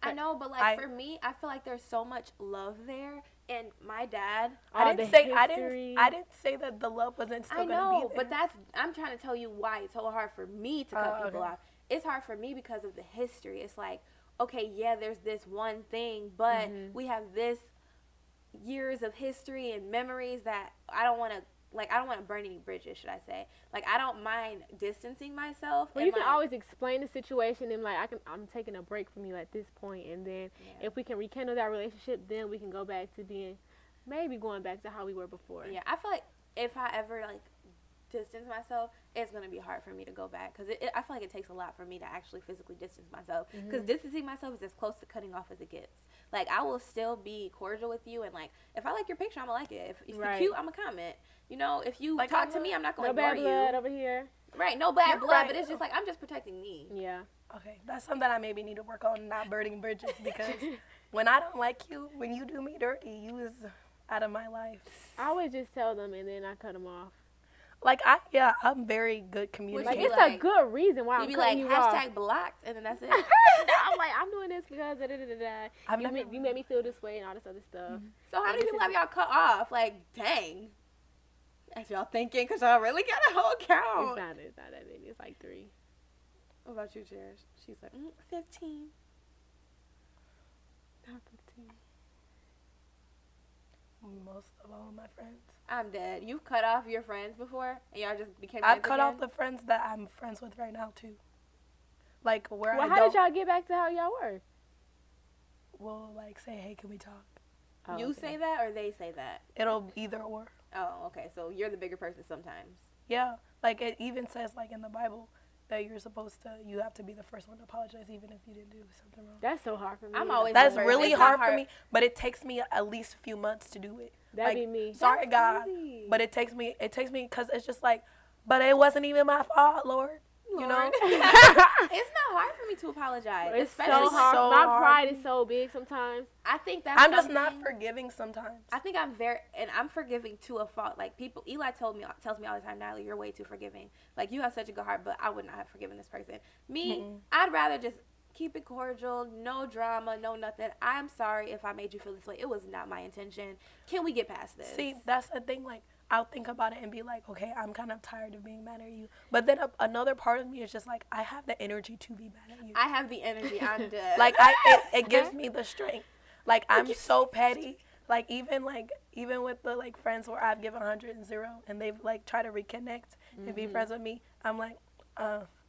I know, but like for me, I feel like there's so much love there, and my dad. I didn't say that the love wasn't still gonna be there. I know, but I'm trying to tell you why it's so hard for me to cut people off. It's hard for me because of the history. It's like, okay, yeah, there's this one thing, but we have this years of history and memories that I don't want to. Like, I don't want to burn any bridges, should I say. Like, I don't mind distancing myself. Well, you can always explain the situation and, like, I'm taking a break from you at this point, and then if we can rekindle that relationship, then we can go back to maybe going back to how we were before. Yeah, I feel like if I ever, like, distance myself, it's going to be hard for me to go back. Because I feel like it takes a lot for me to actually physically distance myself. Because distancing myself is as close to cutting off as it gets. Like, I will still be cordial with you, and, like, if I like your picture, I'm going to like it. If you're cute, I'm going to comment. You know, if you like, talk to me, I'm not going to ignore you. No bad blood over here. Right, no bad blood, but it's just like, I'm just protecting me. Yeah. Okay, that's something I maybe need to work on, not burning bridges, because when I don't like you, when you do me dirty, you is out of my life. I always just tell them, and then I cut them off. Like, I'm very good communicator. Like, it's a good reason why I'm cutting you off. #blocked, and then that's it. I'm like, I'm doing this because you made me feel this way and all this other stuff. So how many people have y'all cut off? Like, dang. As y'all thinking, because y'all really got a whole count. It's not that many. It's like 3. What about you, Cherished? She's like, 15. Not 15. Most of all my friends. I'm dead. You've cut off your friends before, and y'all just became I've friends cut again? off the friends that I'm friends with right now too. Like where Well, I how don't did y'all get back to how y'all were? will like say, hey, can we talk? Oh, You okay. say that, or they say that? It'll either or. Oh, okay. So you're the bigger person sometimes. Yeah, like it even says like in the Bible that you have to be the first one to apologize even if you didn't do something wrong. That's so hard for me. I'm always That's the first. really It's not hard for me, but it takes me at least a few months to do it. That'd Like, be me. sorry, That's God, crazy. but it takes me because it's just like, but it wasn't even my fault, Lord. You know, Lord. It's not hard for me to apologize. It's especially so It's hard. so My hard. pride is so big sometimes. I think that's I'm just not something- forgiving sometimes. I think I'm I'm forgiving to a fault. Like people, Eli tells me all the time, Nyla, you're way too forgiving. Like you have such a good heart, but I would not have forgiven this person. Me, I'd rather just keep it cordial, no drama, no nothing. I'm sorry if I made you feel this way. It was not my intention. Can we get past this? See, that's the thing. Like, I'll think about it and be like, okay, I'm kind of tired of being mad at you. But then another part of me is just like, I have the energy to be mad at you. I have the energy. I'm dead. Like, it gives me the strength. Like, I'm so petty. Like, even with the, like, friends where I've given 100 and 0, and they've, like, tried to reconnect and be friends with me, I'm like,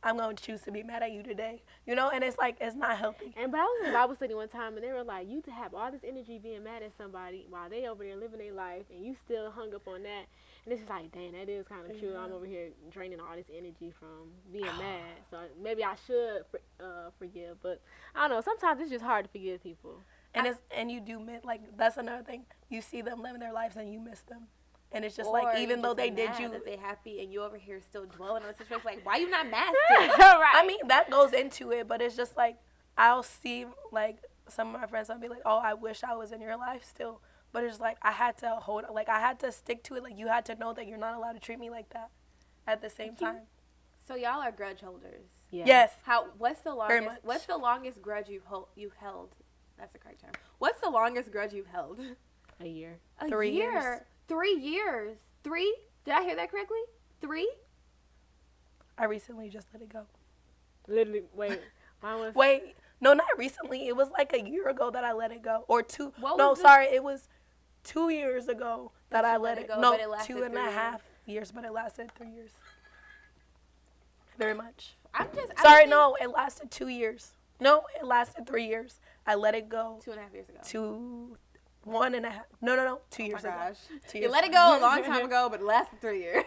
I'm going to choose to be mad at you today. You know? And it's, like, it's not healthy. But I was in Bible study one time, and they were like, you to have all this energy being mad at somebody while they over there living their life, and you still hung up on that. And it's just like, dang, that is kind of true. I'm over here draining all this energy from being mad. So maybe I should forgive. But I don't know. Sometimes it's just hard to forgive people. And you do miss, like, that's another thing. You see them living their lives and you miss them. And it's just Or like, you even though just they mad did you. that they happy and you over here still dwelling on the situation. Like, why you not mad still? Right. I mean, that goes into it, but it's just like, I'll see, like, some of my friends, I'll be like, oh, I wish I was in your life still. But it's like, I had to stick to it. Like, you had to know that you're not allowed to treat me like that at the same time. So y'all are grudge holders. Yeah. Yes. What's the Very longest? much. What's the longest grudge you've held? That's the correct term. What's the longest grudge you've held? A year. A 3 year. years. 3 years. 3? Did I hear that correctly? 3? I recently just let it go. Literally, wait. Mine was. Wait, no, not recently. It was like a year ago that I let it go. Or 2. What No, was the- sorry. It was 2 years ago that I let it go, No, but it lasted 2.5 years, but it lasted 3 years. Very much. I'm just. Sorry, no, it lasted 2 years. No, it lasted 3 years. I let it go 2.5 years ago. to 1.5. No, 2 years Oh my ago. gosh. 2 You years let it ago. go a long time ago, but it lasted 3 years.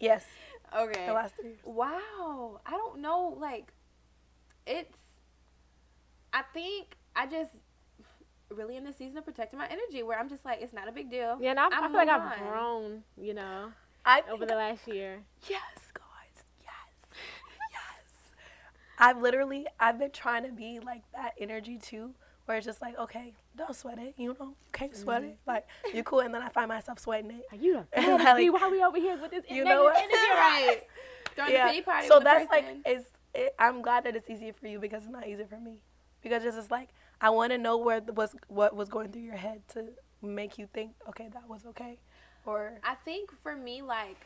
Yes, Okay. it lasted 3 years. Wow. I don't know. Like, I think I just really in the season of protecting my energy where I'm just like, it's not a big deal. Yeah, and I feel like move I've on. grown, you know, I over think the last year. Yes, guys. Yes. I've been trying to be like that energy too, where it's just like, okay, don't sweat it, you know, you can't sweat it. Like, you're cool, and then I find myself sweating it. Are you the And baddest like, bee? Why we over here with this you know what? energy? Right. Throwing the pity party So with the that's person. like, I'm glad that it's easier for you because it's not easy for me. Because it's just like, I want to know what was going through your head to make you think, okay, that was okay. Or I think for me, like,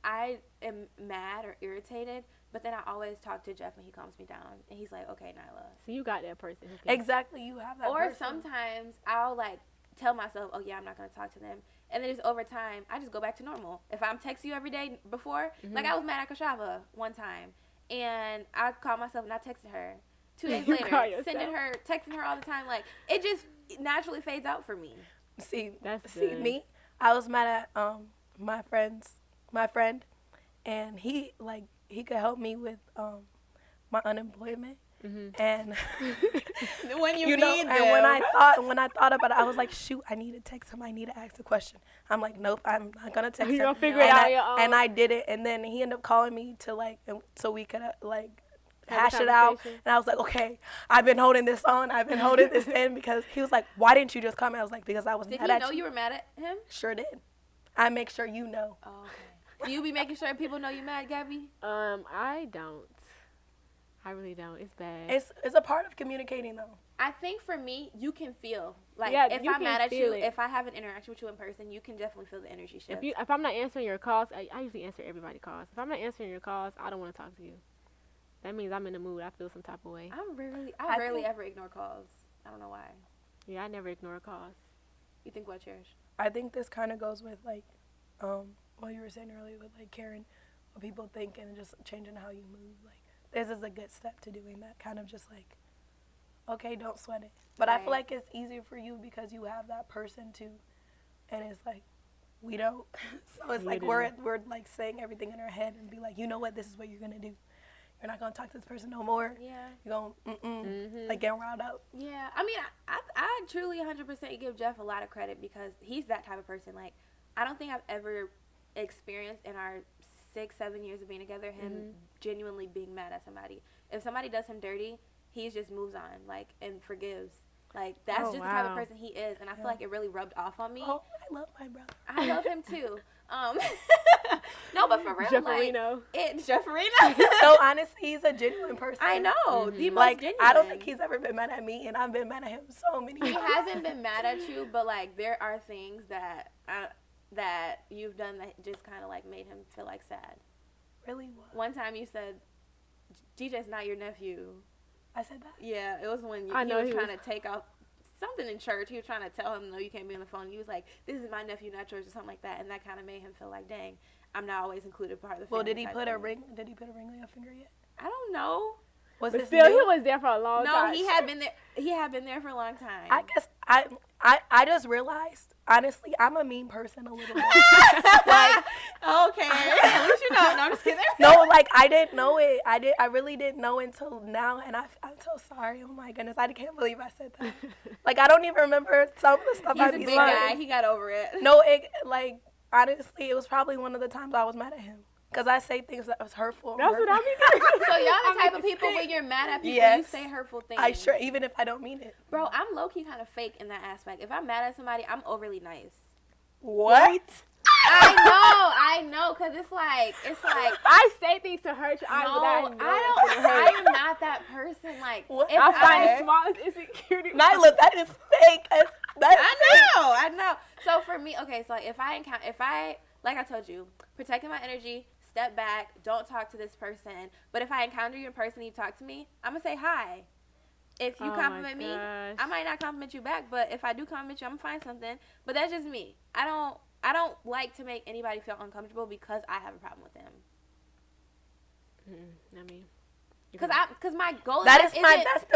I am mad or irritated, but then I always talk to Jeff and he calms me down. And he's like, okay, Nyla. So you got that person. Who can, exactly, you have that Or person. sometimes I'll, like, tell myself, oh, yeah, I'm not going to talk to them. And then just over time, I just go back to normal. If I'm texting you every day before, like I was mad at Kashava one time. And I called myself and I texted her. 2 days You later, call yourself? texting her all the time. Like, it just naturally fades out for me. See, That's see good. me. I was mad at my friend, and he could help me with my unemployment, and When you, you know, need and them. when I thought about it, I was like, shoot, I need to text him. I need to ask a question. I'm like, nope, I'm not gonna text You him. gonna figure it and out I, your own. And I did it, and then he ended up calling me to so we could Have a hash it out. conversation. And I was like, okay, I've been holding this in because he was like, why didn't you just call me? I was like, because I was Did mad he at know you were mad at him? Sure did. I make sure you know. Oh, okay. Do you be making sure people know you mad, Gabby? I don't. I really don't. It's bad. It's a part of communicating though. I think for me, you can feel. Like, Yeah, if you I'm can mad at feel you, it. if I have an interaction with you in person, you can definitely feel the energy shift. If I'm not answering your calls, I usually answer everybody's calls. If I'm not answering your calls, I don't want to talk to you. That means I'm in the mood. I feel some type of way. I rarely think- ever ignore calls. I don't know why. Yeah, I never ignore calls. You think what, Cherish? I think this kind of goes with, like, what you were saying earlier with, like, caring what people think and just changing how you move. Like, this is a good step to doing that. Kind of just, like, okay, don't sweat it. But I feel like it's easier for you because you have that person, too. And it's, like, we don't. So it's, like, we're, like, saying everything in our head and be like, you know what, this is what you're going to do. You're not going to talk to this person no more. Yeah. You're going to, like, get riled out. Yeah. I mean, I truly 100% give Jeff a lot of credit because he's that type of person. Like, I don't think I've ever experienced in our 6-7 years of being together him genuinely being mad at somebody. If somebody does him dirty, he just moves on, like, and forgives. Like, that's just the type of person he is, and I feel like it really rubbed off on me. Oh, I love my brother. I love him, too. No, but for real, Jefferino. like, Jefferino. No, honestly, he's a genuine person. I know, the most Like, genuine. I don't think he's ever been mad at me, and I've been mad at him so many times. He hasn't been mad at you, but, like, there are things that that you've done that just kind of, like, made him feel, like, sad. Really? What? One time you said, DJ's not your nephew. I said that? Yeah, it was when he was trying to take off something in church. He was trying to tell him, no, you can't be on the phone. He was like, this is my nephew, not yours, or something like that. And that kind of made him feel like, dang, I'm not always included part of the family. Well, did he put a ring? Did he put a ring on your finger yet? I don't know. Was But this still, new? he was there for a long time. No, he had been there. He had been there for a long time. I guess I just realized, honestly, I'm a mean person a little bit. Like, okay, at least you know. No, I'm just kidding. no, like, I didn't know it. I really didn't know until now, and I'm so sorry. Oh my goodness, I can't believe I said that. Like, I don't even remember some of the stuff He's I a be big saying. guy. He got over it. No, like, honestly, it was probably one of the times I was mad at him. Because I say things that was hurtful. That's what I mean. So y'all the type of people when you're mad at people, Yes. you say hurtful things. I sure, even if I don't mean it. Bro, I'm low-key kind of fake in that aspect. If I'm mad at somebody, I'm overly nice. What? I know, because it's like, I say things to hurt you. I am not that person. Like, What? if I find I, smallest insecurity. Nyla, that is fake. I know. So for me, okay, so if I, like I told you, protecting my energy, step back, don't talk to this person. But if I encounter you in person and you talk to me, I'm going to say hi. If you compliment me, I might not compliment you back, but if I do compliment you, I'm going to find something. But that's just me. I don't like to make anybody feel uncomfortable because I have a problem with them. I mean, Because my goal that's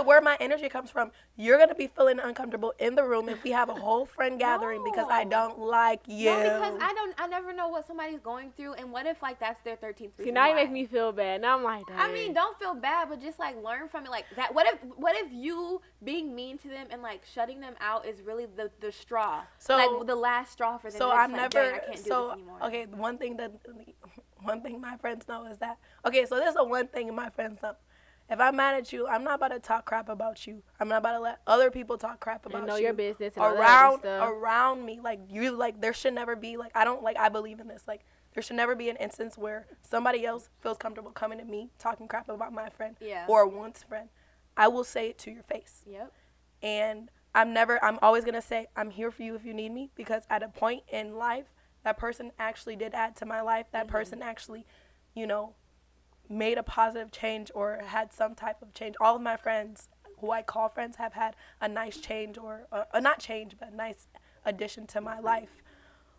where my energy comes from. You're gonna be feeling uncomfortable in the room if we have a whole friend gathering because I don't like you. No, because I never know what somebody's going through, and what if like that's their 13th reason. see, now you why? make me feel bad. Now I'm like, dang. I mean, don't feel bad, but just like learn from it. Like that. What if you being mean to them and like shutting them out is really the straw? So like the last straw for them. So They're I'm just like, never. "Dang, I can't do So this anymore." okay, one thing my friends know is that okay. So there's a one thing my friends know. If I'm mad at you, I'm not about to talk crap about you. I'm not about to let other people talk crap about and know you. your business and all that other stuff. Around me. Like you, like there should never be like I believe in this. Like there should never be an instance where somebody else feels comfortable coming to me talking crap about my friend or one's friend. I will say it to your face. Yep. And I'm always gonna say I'm here for you if you need me, because at a point in life that person actually did add to my life. That person actually, made a positive change or had some type of change. All of my friends who I call friends have had a nice change or not change, but a nice addition to my life.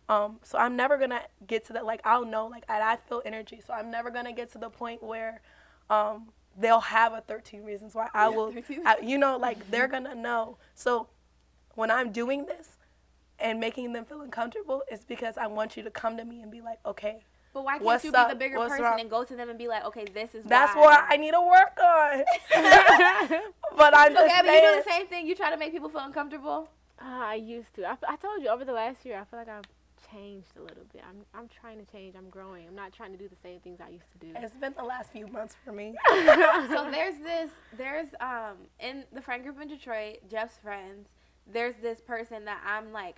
So I'm never going to get to that. Like, I'll know, like, I feel energy. So I'm never going to get to the point where they'll have a 13 reasons why I will, like, they're going to know. So when I'm doing this and making them feel uncomfortable, it's because I want you to come to me and be like, okay, but why can't you be the bigger person and go to them and be like, okay, this is That's why. what I need to work on. But I'm so just Gabby, saying. you do the same thing? You try to make people feel uncomfortable? I used to. I told you over the last year, I feel like I've changed a little bit. I'm trying to change. I'm growing. I'm not trying to do the same things I used to do. It's been the last few months for me. So there's in the friend group in Detroit, Jeff's friends, there's this person that I'm like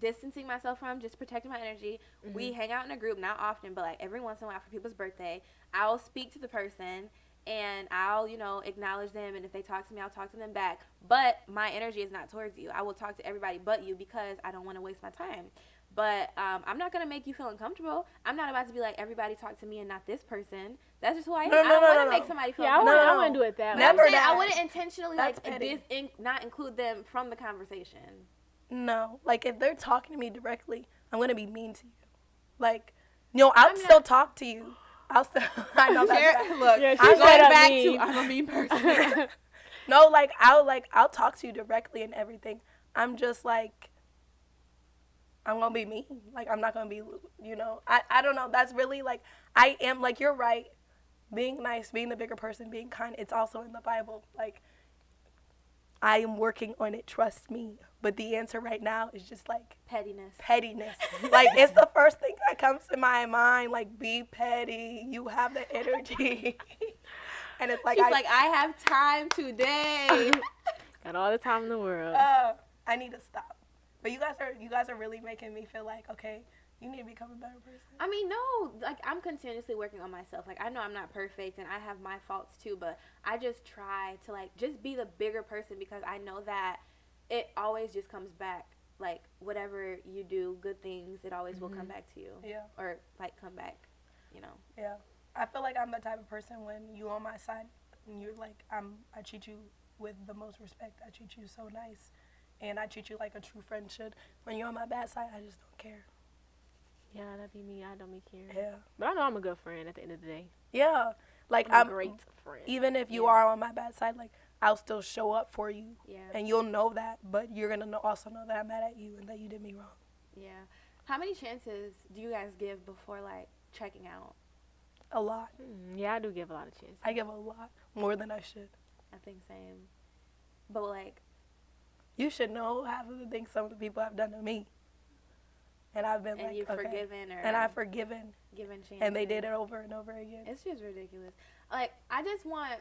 distancing myself from, just protecting my energy. We hang out in a group, not often, but like every once in a while for people's birthday. I'll speak to the person and I'll, acknowledge them, and if they talk to me, I'll talk to them back. But my energy is not towards you. I will talk to everybody but you because I don't want to waste my time. But I'm not going to make you feel uncomfortable. I'm not about to be like, everybody talk to me and not this person. That's just who I am. I don't want to make somebody feel uncomfortable. I wouldn't do it that way. Never I wouldn't intentionally That's not include them from the conversation. No. Like, if they're talking to me directly, I'm going to be mean to you. Like, no, I'll still talk to you. I'll still, I know that's bad. Look, Yeah, I'm she's going straight up back mean. to I'm a mean person. No, I'll talk to you directly and everything. I'm just like, I'm gonna be mean. Like, I'm not gonna be, I don't know. That's really like, I am like, you're right. Being nice, being the bigger person, being kind. It's also in the Bible. Like, I am working on it. Trust me. But the answer right now is just like Pettiness. Like, it's the first thing that comes to my mind. Like, be petty. You have the energy. And it's like, She's like, I have time today. Got all the time in the world. I need to stop. But you guys are really making me feel like, okay, you need to become a better person. I mean, no, like, I'm continuously working on myself. Like, I know I'm not perfect and I have my faults too, but I just try to, like, just be the bigger person because I know that it always just comes back. Like, whatever you do, good things, it always will come back to you. Yeah. Or, like, come back, Yeah. I feel like I'm the type of person when you on my side and you're like, I treat you with the most respect. I treat you so nice. And I treat you like a true friend should. When you're on my bad side, I just don't care. Yeah, that'd be me. I don't be caring. Yeah. But I know I'm a good friend at the end of the day. Yeah. Like, I'm a great friend. Even if you are on my bad side, like, I'll still show up for you. Yeah. And you'll know that, but you're going to also know that I'm mad at you and that you did me wrong. Yeah. How many chances do you guys give before, like, checking out? A lot. Yeah, I do give a lot of chances. I give a lot. More than I should. I think same. But, like, you should know half of the things some of the people have done to me. And I've been and like, you've okay. forgiven or And I've forgiven. given chances. And they did it over and over again. It's just ridiculous. Like, I just want.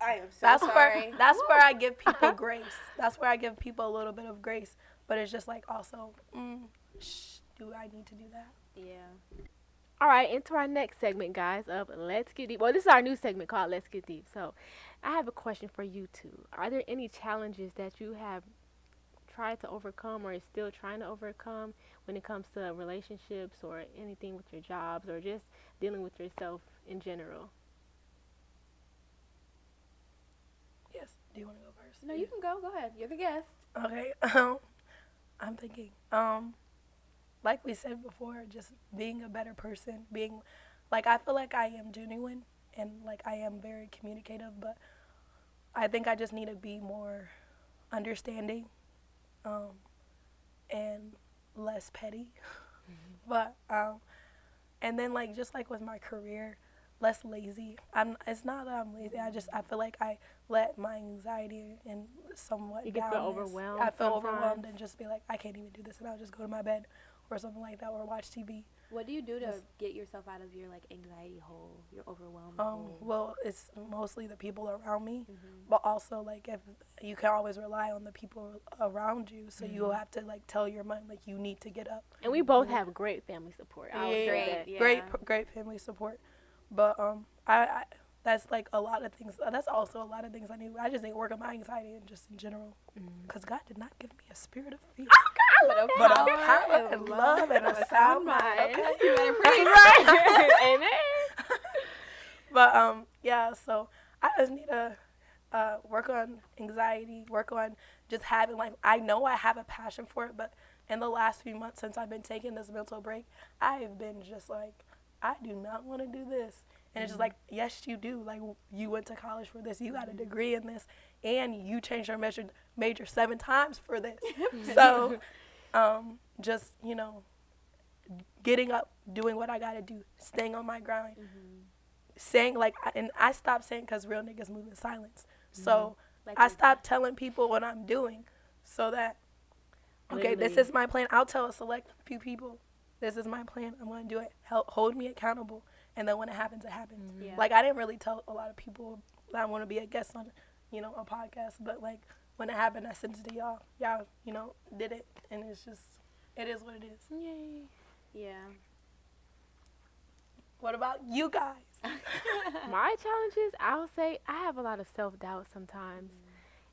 I am so That's sorry. that's where I give people grace. That's where I give people a little bit of grace. But it's just like also, do I need to do that? Yeah. All right, into our next segment, guys, of Let's Get Deep. Well, this is our new segment called Let's Get Deep. So I have a question for you two. Are there any challenges that you have tried to overcome or is still trying to overcome when it comes to relationships or anything with your jobs or just dealing with yourself in general? Yes. Do you want to go first? No, you can go. Go ahead. You're the guest. Okay. I'm thinking. Like we said before, just being a better person. Being, like, I feel like I am genuine and like I am very communicative, but I think I just need to be more understanding, and less petty. But and then like just like with my career, less lazy. It's not that I'm lazy. I feel like I let my anxiety and somewhat You can feel overwhelmed. I feel sometimes. overwhelmed and just be like, I can't even do this, and I'll just go to my bed or something like that or watch TV. What do you do to get yourself out of your, like, anxiety hole, your overwhelmed hole? Well, it's mostly the people around me, but also like if you can always rely on the people around you, so you'll have to like tell your mind like you need to get up. And we both have great family support. I would say Great, that. yeah. Great family support. But I that's like a lot of things. That's also a lot of things I need. I just need to work on my anxiety and just in general, because God did not give me a spirit of fear, but a power and love and a sound mind. Okay, You better pray. Right. Amen. But yeah, so I just need to work on anxiety, work on just having, like, I know I have a passion for it, but in the last few months since I've been taking this mental break, I've been just like, I do not want to do this. And it's just like, yes, you do. Like, you went to college for this. You got a degree in this. And you changed your major 7 times for this. So just, getting up, doing what I got to do, staying on my grind, saying, like, and I stopped saying because real niggas move in silence. So Like I stopped telling people what I'm doing so that, okay, this is my plan. I'll tell a select few people, this is my plan. I'm going to do it. Hold me accountable. And then when it happens, it happens. Yeah. Like, I didn't really tell a lot of people that I want to be a guest on, a podcast. But, like, when it happened, I sent it to y'all. Y'all, did it. And it's just, it is what it is. Yay. Yeah. What about you guys? My challenges, I'll say I have a lot of self-doubt sometimes.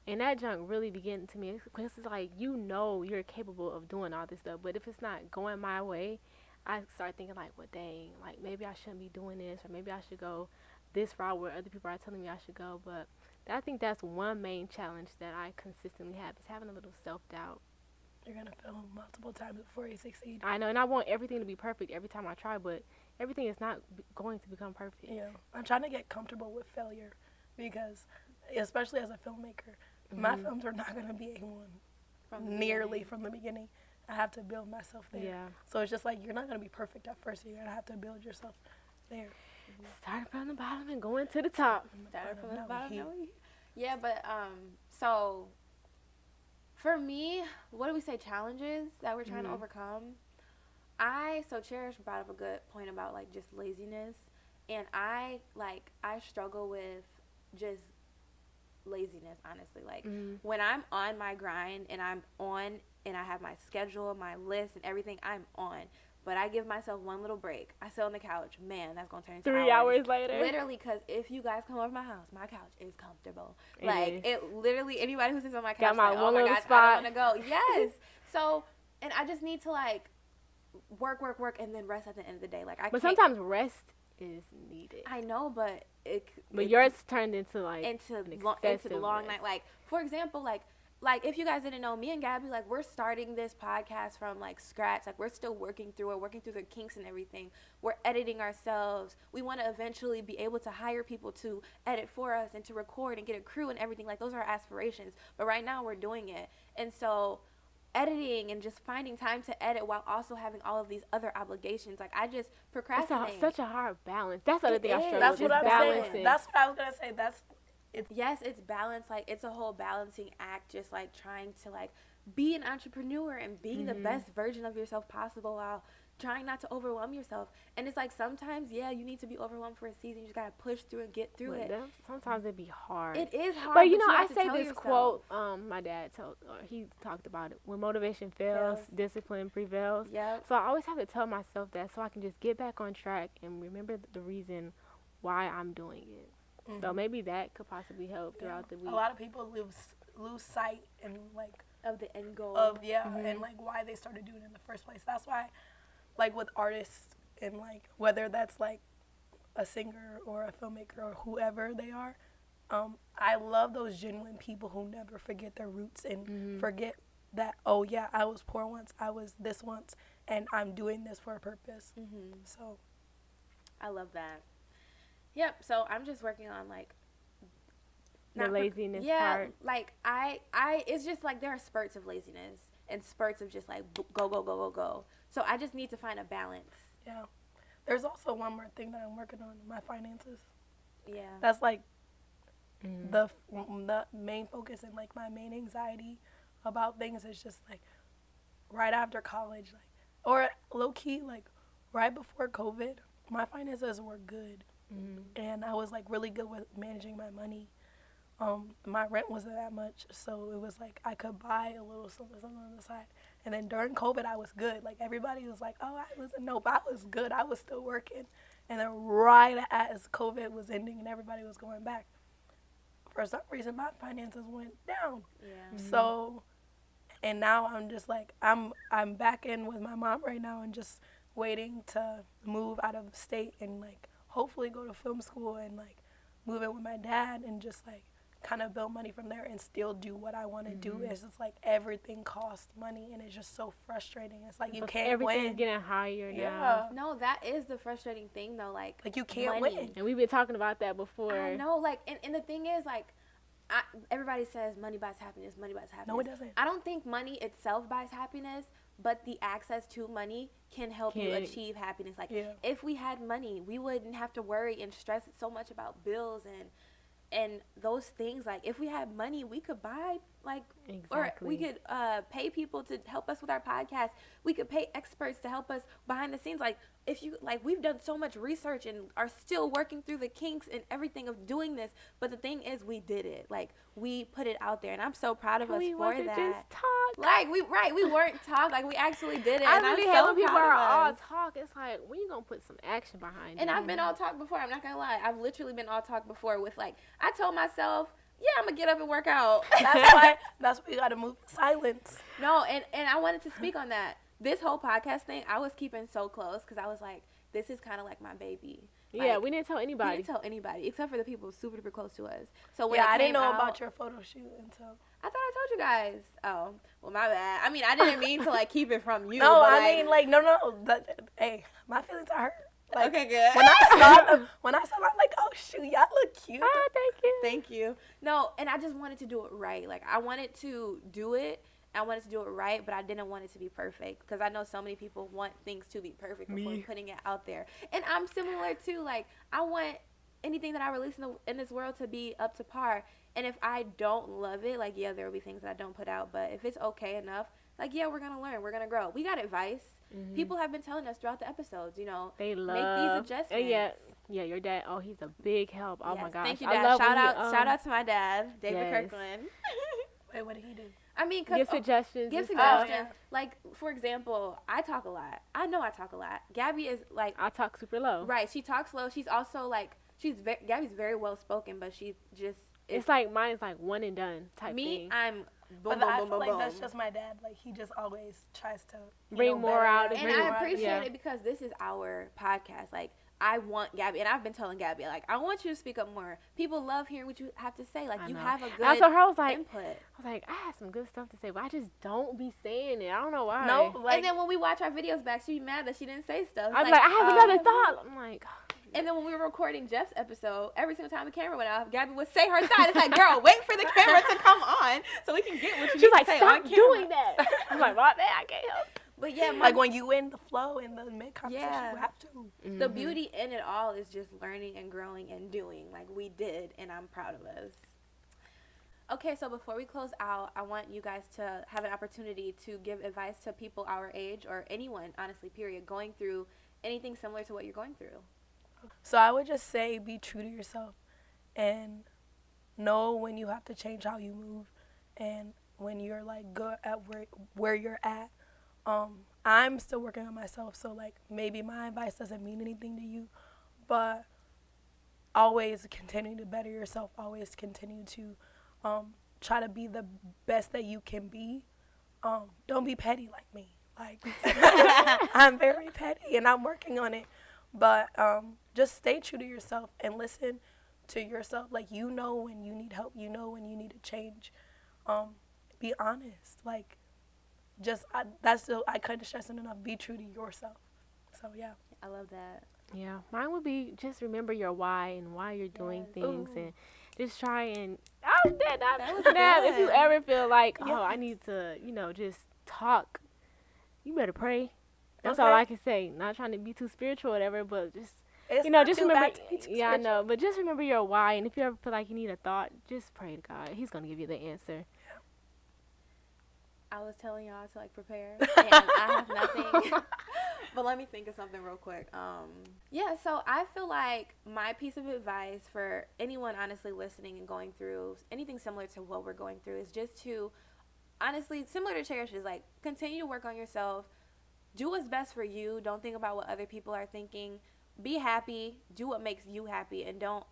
And that junk really be getting to me. Because it's like, you're capable of doing all this stuff. But if it's not going my way, I start thinking like, well, dang, like maybe I shouldn't be doing this. Or maybe I should go this route where other people are telling me I should go. But I think that's one main challenge that I consistently have is having a little self-doubt. You're going to fail multiple times before you succeed. I know, and I want everything to be perfect every time I try, but everything is not going to become perfect. Yeah. I'm trying to get comfortable with failure because, especially as a filmmaker, my films are not going to be A1 from the beginning. I have to build myself there. Yeah. So it's just like you're not going to be perfect at first. You're going to have to build yourself there. Start from the bottom and going to the top. Start from the bottom. Yeah, but so for me, what do we say? Challenges that we're trying to overcome. Cherish brought up a good point about like just laziness, and I struggle with just laziness, honestly. Like when I'm on my grind and I have my schedule, my list and everything, I'm on. But I give myself one little break. I sit on the couch. Man, that's going to turn into 3 hours later. Literally, because if you guys come over my house, my couch is comfortable. It literally, anybody who sits on my couch, got my like, one oh my little gosh, spot. I don't want to go. Yes. So, and I just need to like work, and then rest at the end of the day. But sometimes rest is needed. I know, but yours turned into like into the long night. Like, for example, like if you guys didn't know, me and Gabby, like, we're starting this podcast from like scratch. Like, we're still working through the kinks and everything. We're editing ourselves. We want to eventually be able to hire people to edit for us and to record and get a crew and everything. Like, those are our aspirations. But right now we're doing it. And so editing and just finding time to edit while also having all of these other obligations. Like, I just procrastinate. It's such a hard balance. That's the other thing I struggle with. That's what I'm saying. That's what I was going to say. It's balance. Like, it's a whole balancing act, just like trying to like be an entrepreneur and being the best version of yourself possible while trying not to overwhelm yourself. And it's like sometimes, yeah, you need to be overwhelmed for a season. You just gotta push through and get through it. Sometimes it'd be hard. It is hard. But you know, I say this quote. My dad he talked about it. When motivation fails, discipline prevails. Yep. So I always have to tell myself that so I can just get back on track and remember the reason why I'm doing it. So maybe that could possibly help throughout the week. A lot of people lose sight and like of the end goal. And like why they started doing it in the first place. That's why, like with artists and like whether that's like a singer or a filmmaker or whoever they are, I love those genuine people who never forget their roots and forget that, oh yeah, I was poor once, I was this once, and I'm doing this for a purpose. So I love that. Yep. So I'm just working on like the laziness part. Like I it's just like there are spurts of laziness and spurts of just like go. So I just need to find a balance. Yeah. There's also one more thing that I'm working on, my finances. Yeah. That's like the main focus and like my main anxiety about things is just like right after college, like, or low key, like right before COVID, my finances were good. And I was like really good with managing my money. My rent wasn't that much, so it was like I could buy a little something on the side. And then during COVID, I was good. Like everybody was like, "Oh, I was good. I was still working." And then right as COVID was ending and everybody was going back, for some reason my finances went down. Yeah. So, and now I'm just like I'm back in with my mom right now and just waiting to move out of state and like hopefully go to film school and like move in with my dad and just like kind of build money from there and still do what I want to do. It's just like everything costs money and it's just so frustrating. It's like you can't win. Everything's getting higher now. No, that is the frustrating thing though. Like you can't money. win. And we've been talking about that before. I know, like, and the thing is, like, everybody says money buys happiness. Money buys happiness. No, it doesn't. I don't think money itself buys happiness, but the access to money can help you achieve happiness. Like, if we had money, we wouldn't have to worry and stress so much about bills and those things. Like, if we had money, we could buy, like, or we could pay people to help us with our podcast. We could pay experts to help us behind the scenes. Like, if you, like, we've done so much research and are still working through the kinks and everything of doing this. But the thing is, we did it. Like, we put it out there, and I'm so proud of us for that. Just talk. Like, we weren't talk. Like, we actually did it. I and really I'm hate so when people proud are of all us. talk. It's like, when you gonna put some action behind it? And I've been all talk before. I'm not gonna lie. I've literally been all talk before with, like, I told myself, yeah, I'm gonna get up and work out. That's why you gotta move in silence. No, and I wanted to speak on that. This whole podcast thing, I was keeping so close because I was like, this is kind of like my baby. Yeah, we didn't tell We anybody. didn't tell anybody except for the people super duper close to us. So when I it didn't came know out, about your photo shoot until. I thought I told you guys. Oh, well, my bad. I mean, I didn't mean to like keep it from you. No, but, I mean like no. Hey, my feelings are hurt. Like, okay, good. When I saw them, I'm like, oh shoot, y'all look cute. Oh, thank you. Thank you. No, and I just wanted to do it right. Like I wanted to do it. I wanted to do it right, but I didn't want it to be perfect because I know so many people want things to be perfect before putting it out there. And I'm similar too. Like I want anything that I release in this world to be up to par. And if I don't love it, like yeah, there will be things that I don't put out. But if it's okay enough, like yeah, we're gonna learn, we're gonna grow. We got advice. Mm-hmm. People have been telling us throughout the episodes, you know, they love make these adjustments. Yeah, your dad. Oh, he's a big help. Oh my gosh, thank you, Dad. Shout out to my dad, David Kirkland. Wait, what did he do? I mean, give suggestions. Give suggestions. Oh, yeah. Like, for example, I talk a lot. I know I talk a lot. Gabby is like... I talk super low. Right. She talks low. She's also like... Gabby's very well spoken, but she just... It's like mine's like one and done type thing. I'm... I feel like that's just my dad. Like, he just always tries to... bring more out. And I appreciate it because this is our podcast. Like... I want Gabby, and I've been telling Gabby, like, I want you to speak up more. People love hearing what you have to say. Like, you have a good input. I was like, I have some good stuff to say, but I just don't be saying it. I don't know why. No, like, and then when we watch our videos back, she be mad that she didn't say stuff. I'm like, I have another thought. I'm like... And then when we were recording Jeff's episode, every single time the camera went off, Gabby would say her thought. It's like, girl, wait for the camera to come on so we can get what you need to say on camera. She's like, stop doing that. I'm like, my bad, I can't help. But yeah, like when you in the flow in the mid conversation, you have to. Mm-hmm. The beauty in it all is just learning and growing and doing like we did, and I'm proud of us. Okay, so before we close out, I want you guys to have an opportunity to give advice to people our age or anyone, honestly, period, going through anything similar to what you're going through. So I would just say be true to yourself and know when you have to change how you move and when you're like good at where you're at. I'm still working on myself, so like maybe my advice doesn't mean anything to you, but always continue to better yourself, always continue to try to be the best that you can be. Don't be petty like me. Like I'm very petty and I'm working on it, but just stay true to yourself and listen to yourself. Like you know when you need help, you know when you need to change. Be honest, like I couldn't stress it enough. Be true to yourself. So yeah, I love that. Yeah, mine would be just remember your why and why you're doing things, and just try and that was snap. If you ever feel like I need to, just talk, you better pray. That's all I can say. Not trying to be too spiritual or whatever, but just just remember. Yeah, I know, but just remember your why, and if you ever feel like you need a thought, just pray to God. He's gonna give you the answer. I was telling y'all to like prepare, and I have nothing. But let me think of something real quick. So I feel like my piece of advice for anyone honestly listening and going through anything similar to what we're going through is just to, honestly, similar to Cherished, is like continue to work on yourself. Do what's best for you. Don't think about what other people are thinking. Be happy. Do what makes you happy, and don't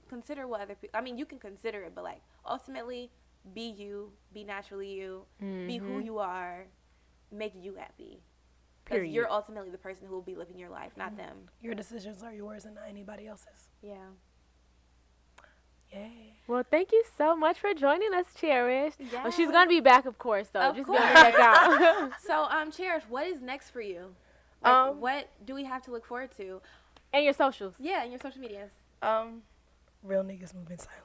consider what other people. I mean, you can consider it, but like ultimately, be you. Be naturally you. Mm-hmm. Be who you are. Make you happy. Because you're ultimately the person who will be living your life, not them. Your decisions are yours and not anybody else's. Yeah. Yay. Well, thank you so much for joining us, Cherished. Yes. Well, she's going to be back, of course, though. Just be on the lookout. So, Cherished, what is next for you? Like, what do we have to look forward to? And your socials. Yeah, and your social medias. Real niggas move in silence.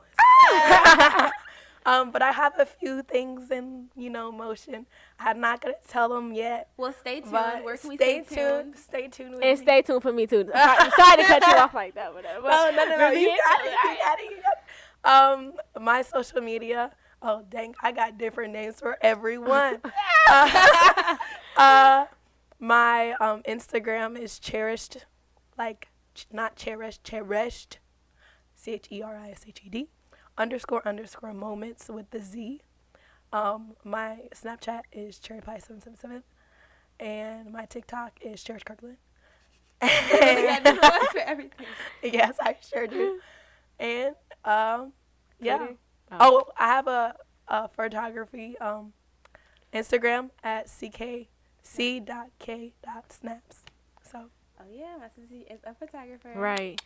But I have a few things in, motion. I'm not going to tell them yet. Well, stay tuned. Where can we stay tuned? Stay tuned with and me. Stay tuned for me, too. Sorry to cut you off like that. Whatever. No. You got it. My social media. Oh, dang. I got different names for everyone. My Instagram is Cherished. Like, not Cherished. Cherished. CHERISHED. __ moments with the Z. My Snapchat is cherrypie777, and my TikTok is Cherished Kirkland. For everything. Yes, I sure do. And yeah. I have a photography Instagram at ck.c.k.snaps. So Oh yeah, my sissy is a photographer. Right.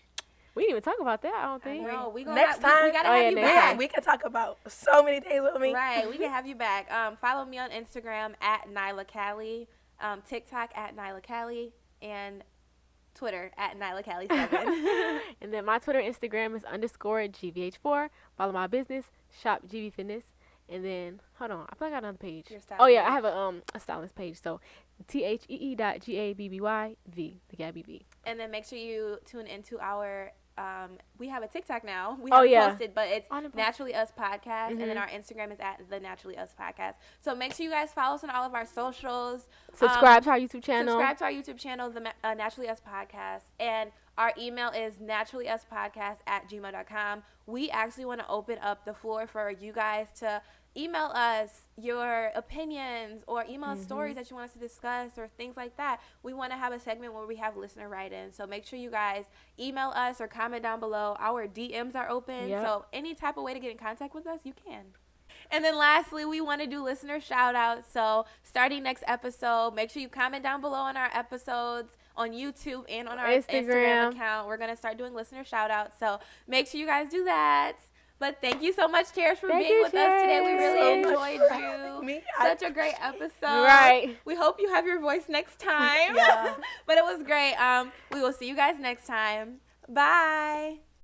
We didn't even talk about that, I don't think. No, we Next time. we gotta have you back. We can talk about so many things with me. Right, we can have you back. Follow me on Instagram at Nyla Cali, TikTok at Nyla Cali, and Twitter at Nyla Cali 7. And then my Twitter and Instagram is _GVH4. Follow my business, Shop GV Fitness. And then, hold on, I feel like I got another page. Your style Oh, yeah, page. I have a stylist page. So, THEE.GABBYV, the Gabby V. And then make sure you tune into our, we have a TikTok now. We Oh, haven't yeah. posted, but it's On the post. Naturally Us Podcast. And then our Instagram is at The Naturally Us Podcast. So make sure you guys follow us on all of our socials. Subscribe to our YouTube channel. Subscribe to our YouTube channel, The Naturally Us Podcast. And our email is naturallyyuspodcast@gmail.com. We actually want to open up the floor for you guys to email us your opinions or email us stories that you want us to discuss or things like that. We want to have a segment where we have listener write-ins. So make sure you guys email us or comment down below. Our DMs are open. Yep. So any type of way to get in contact with us, you can. And then lastly, we want to do listener shout-outs. So starting next episode, make sure you comment down below on our episodes on YouTube and on our Instagram account. We're going to start doing listener shout-outs. So make sure you guys do that. But thank you so much, Cherish, for being with us today. We really enjoyed you. Such a great episode. Right. We hope you have your voice next time. Yeah. But it was great. We will see you guys next time. Bye.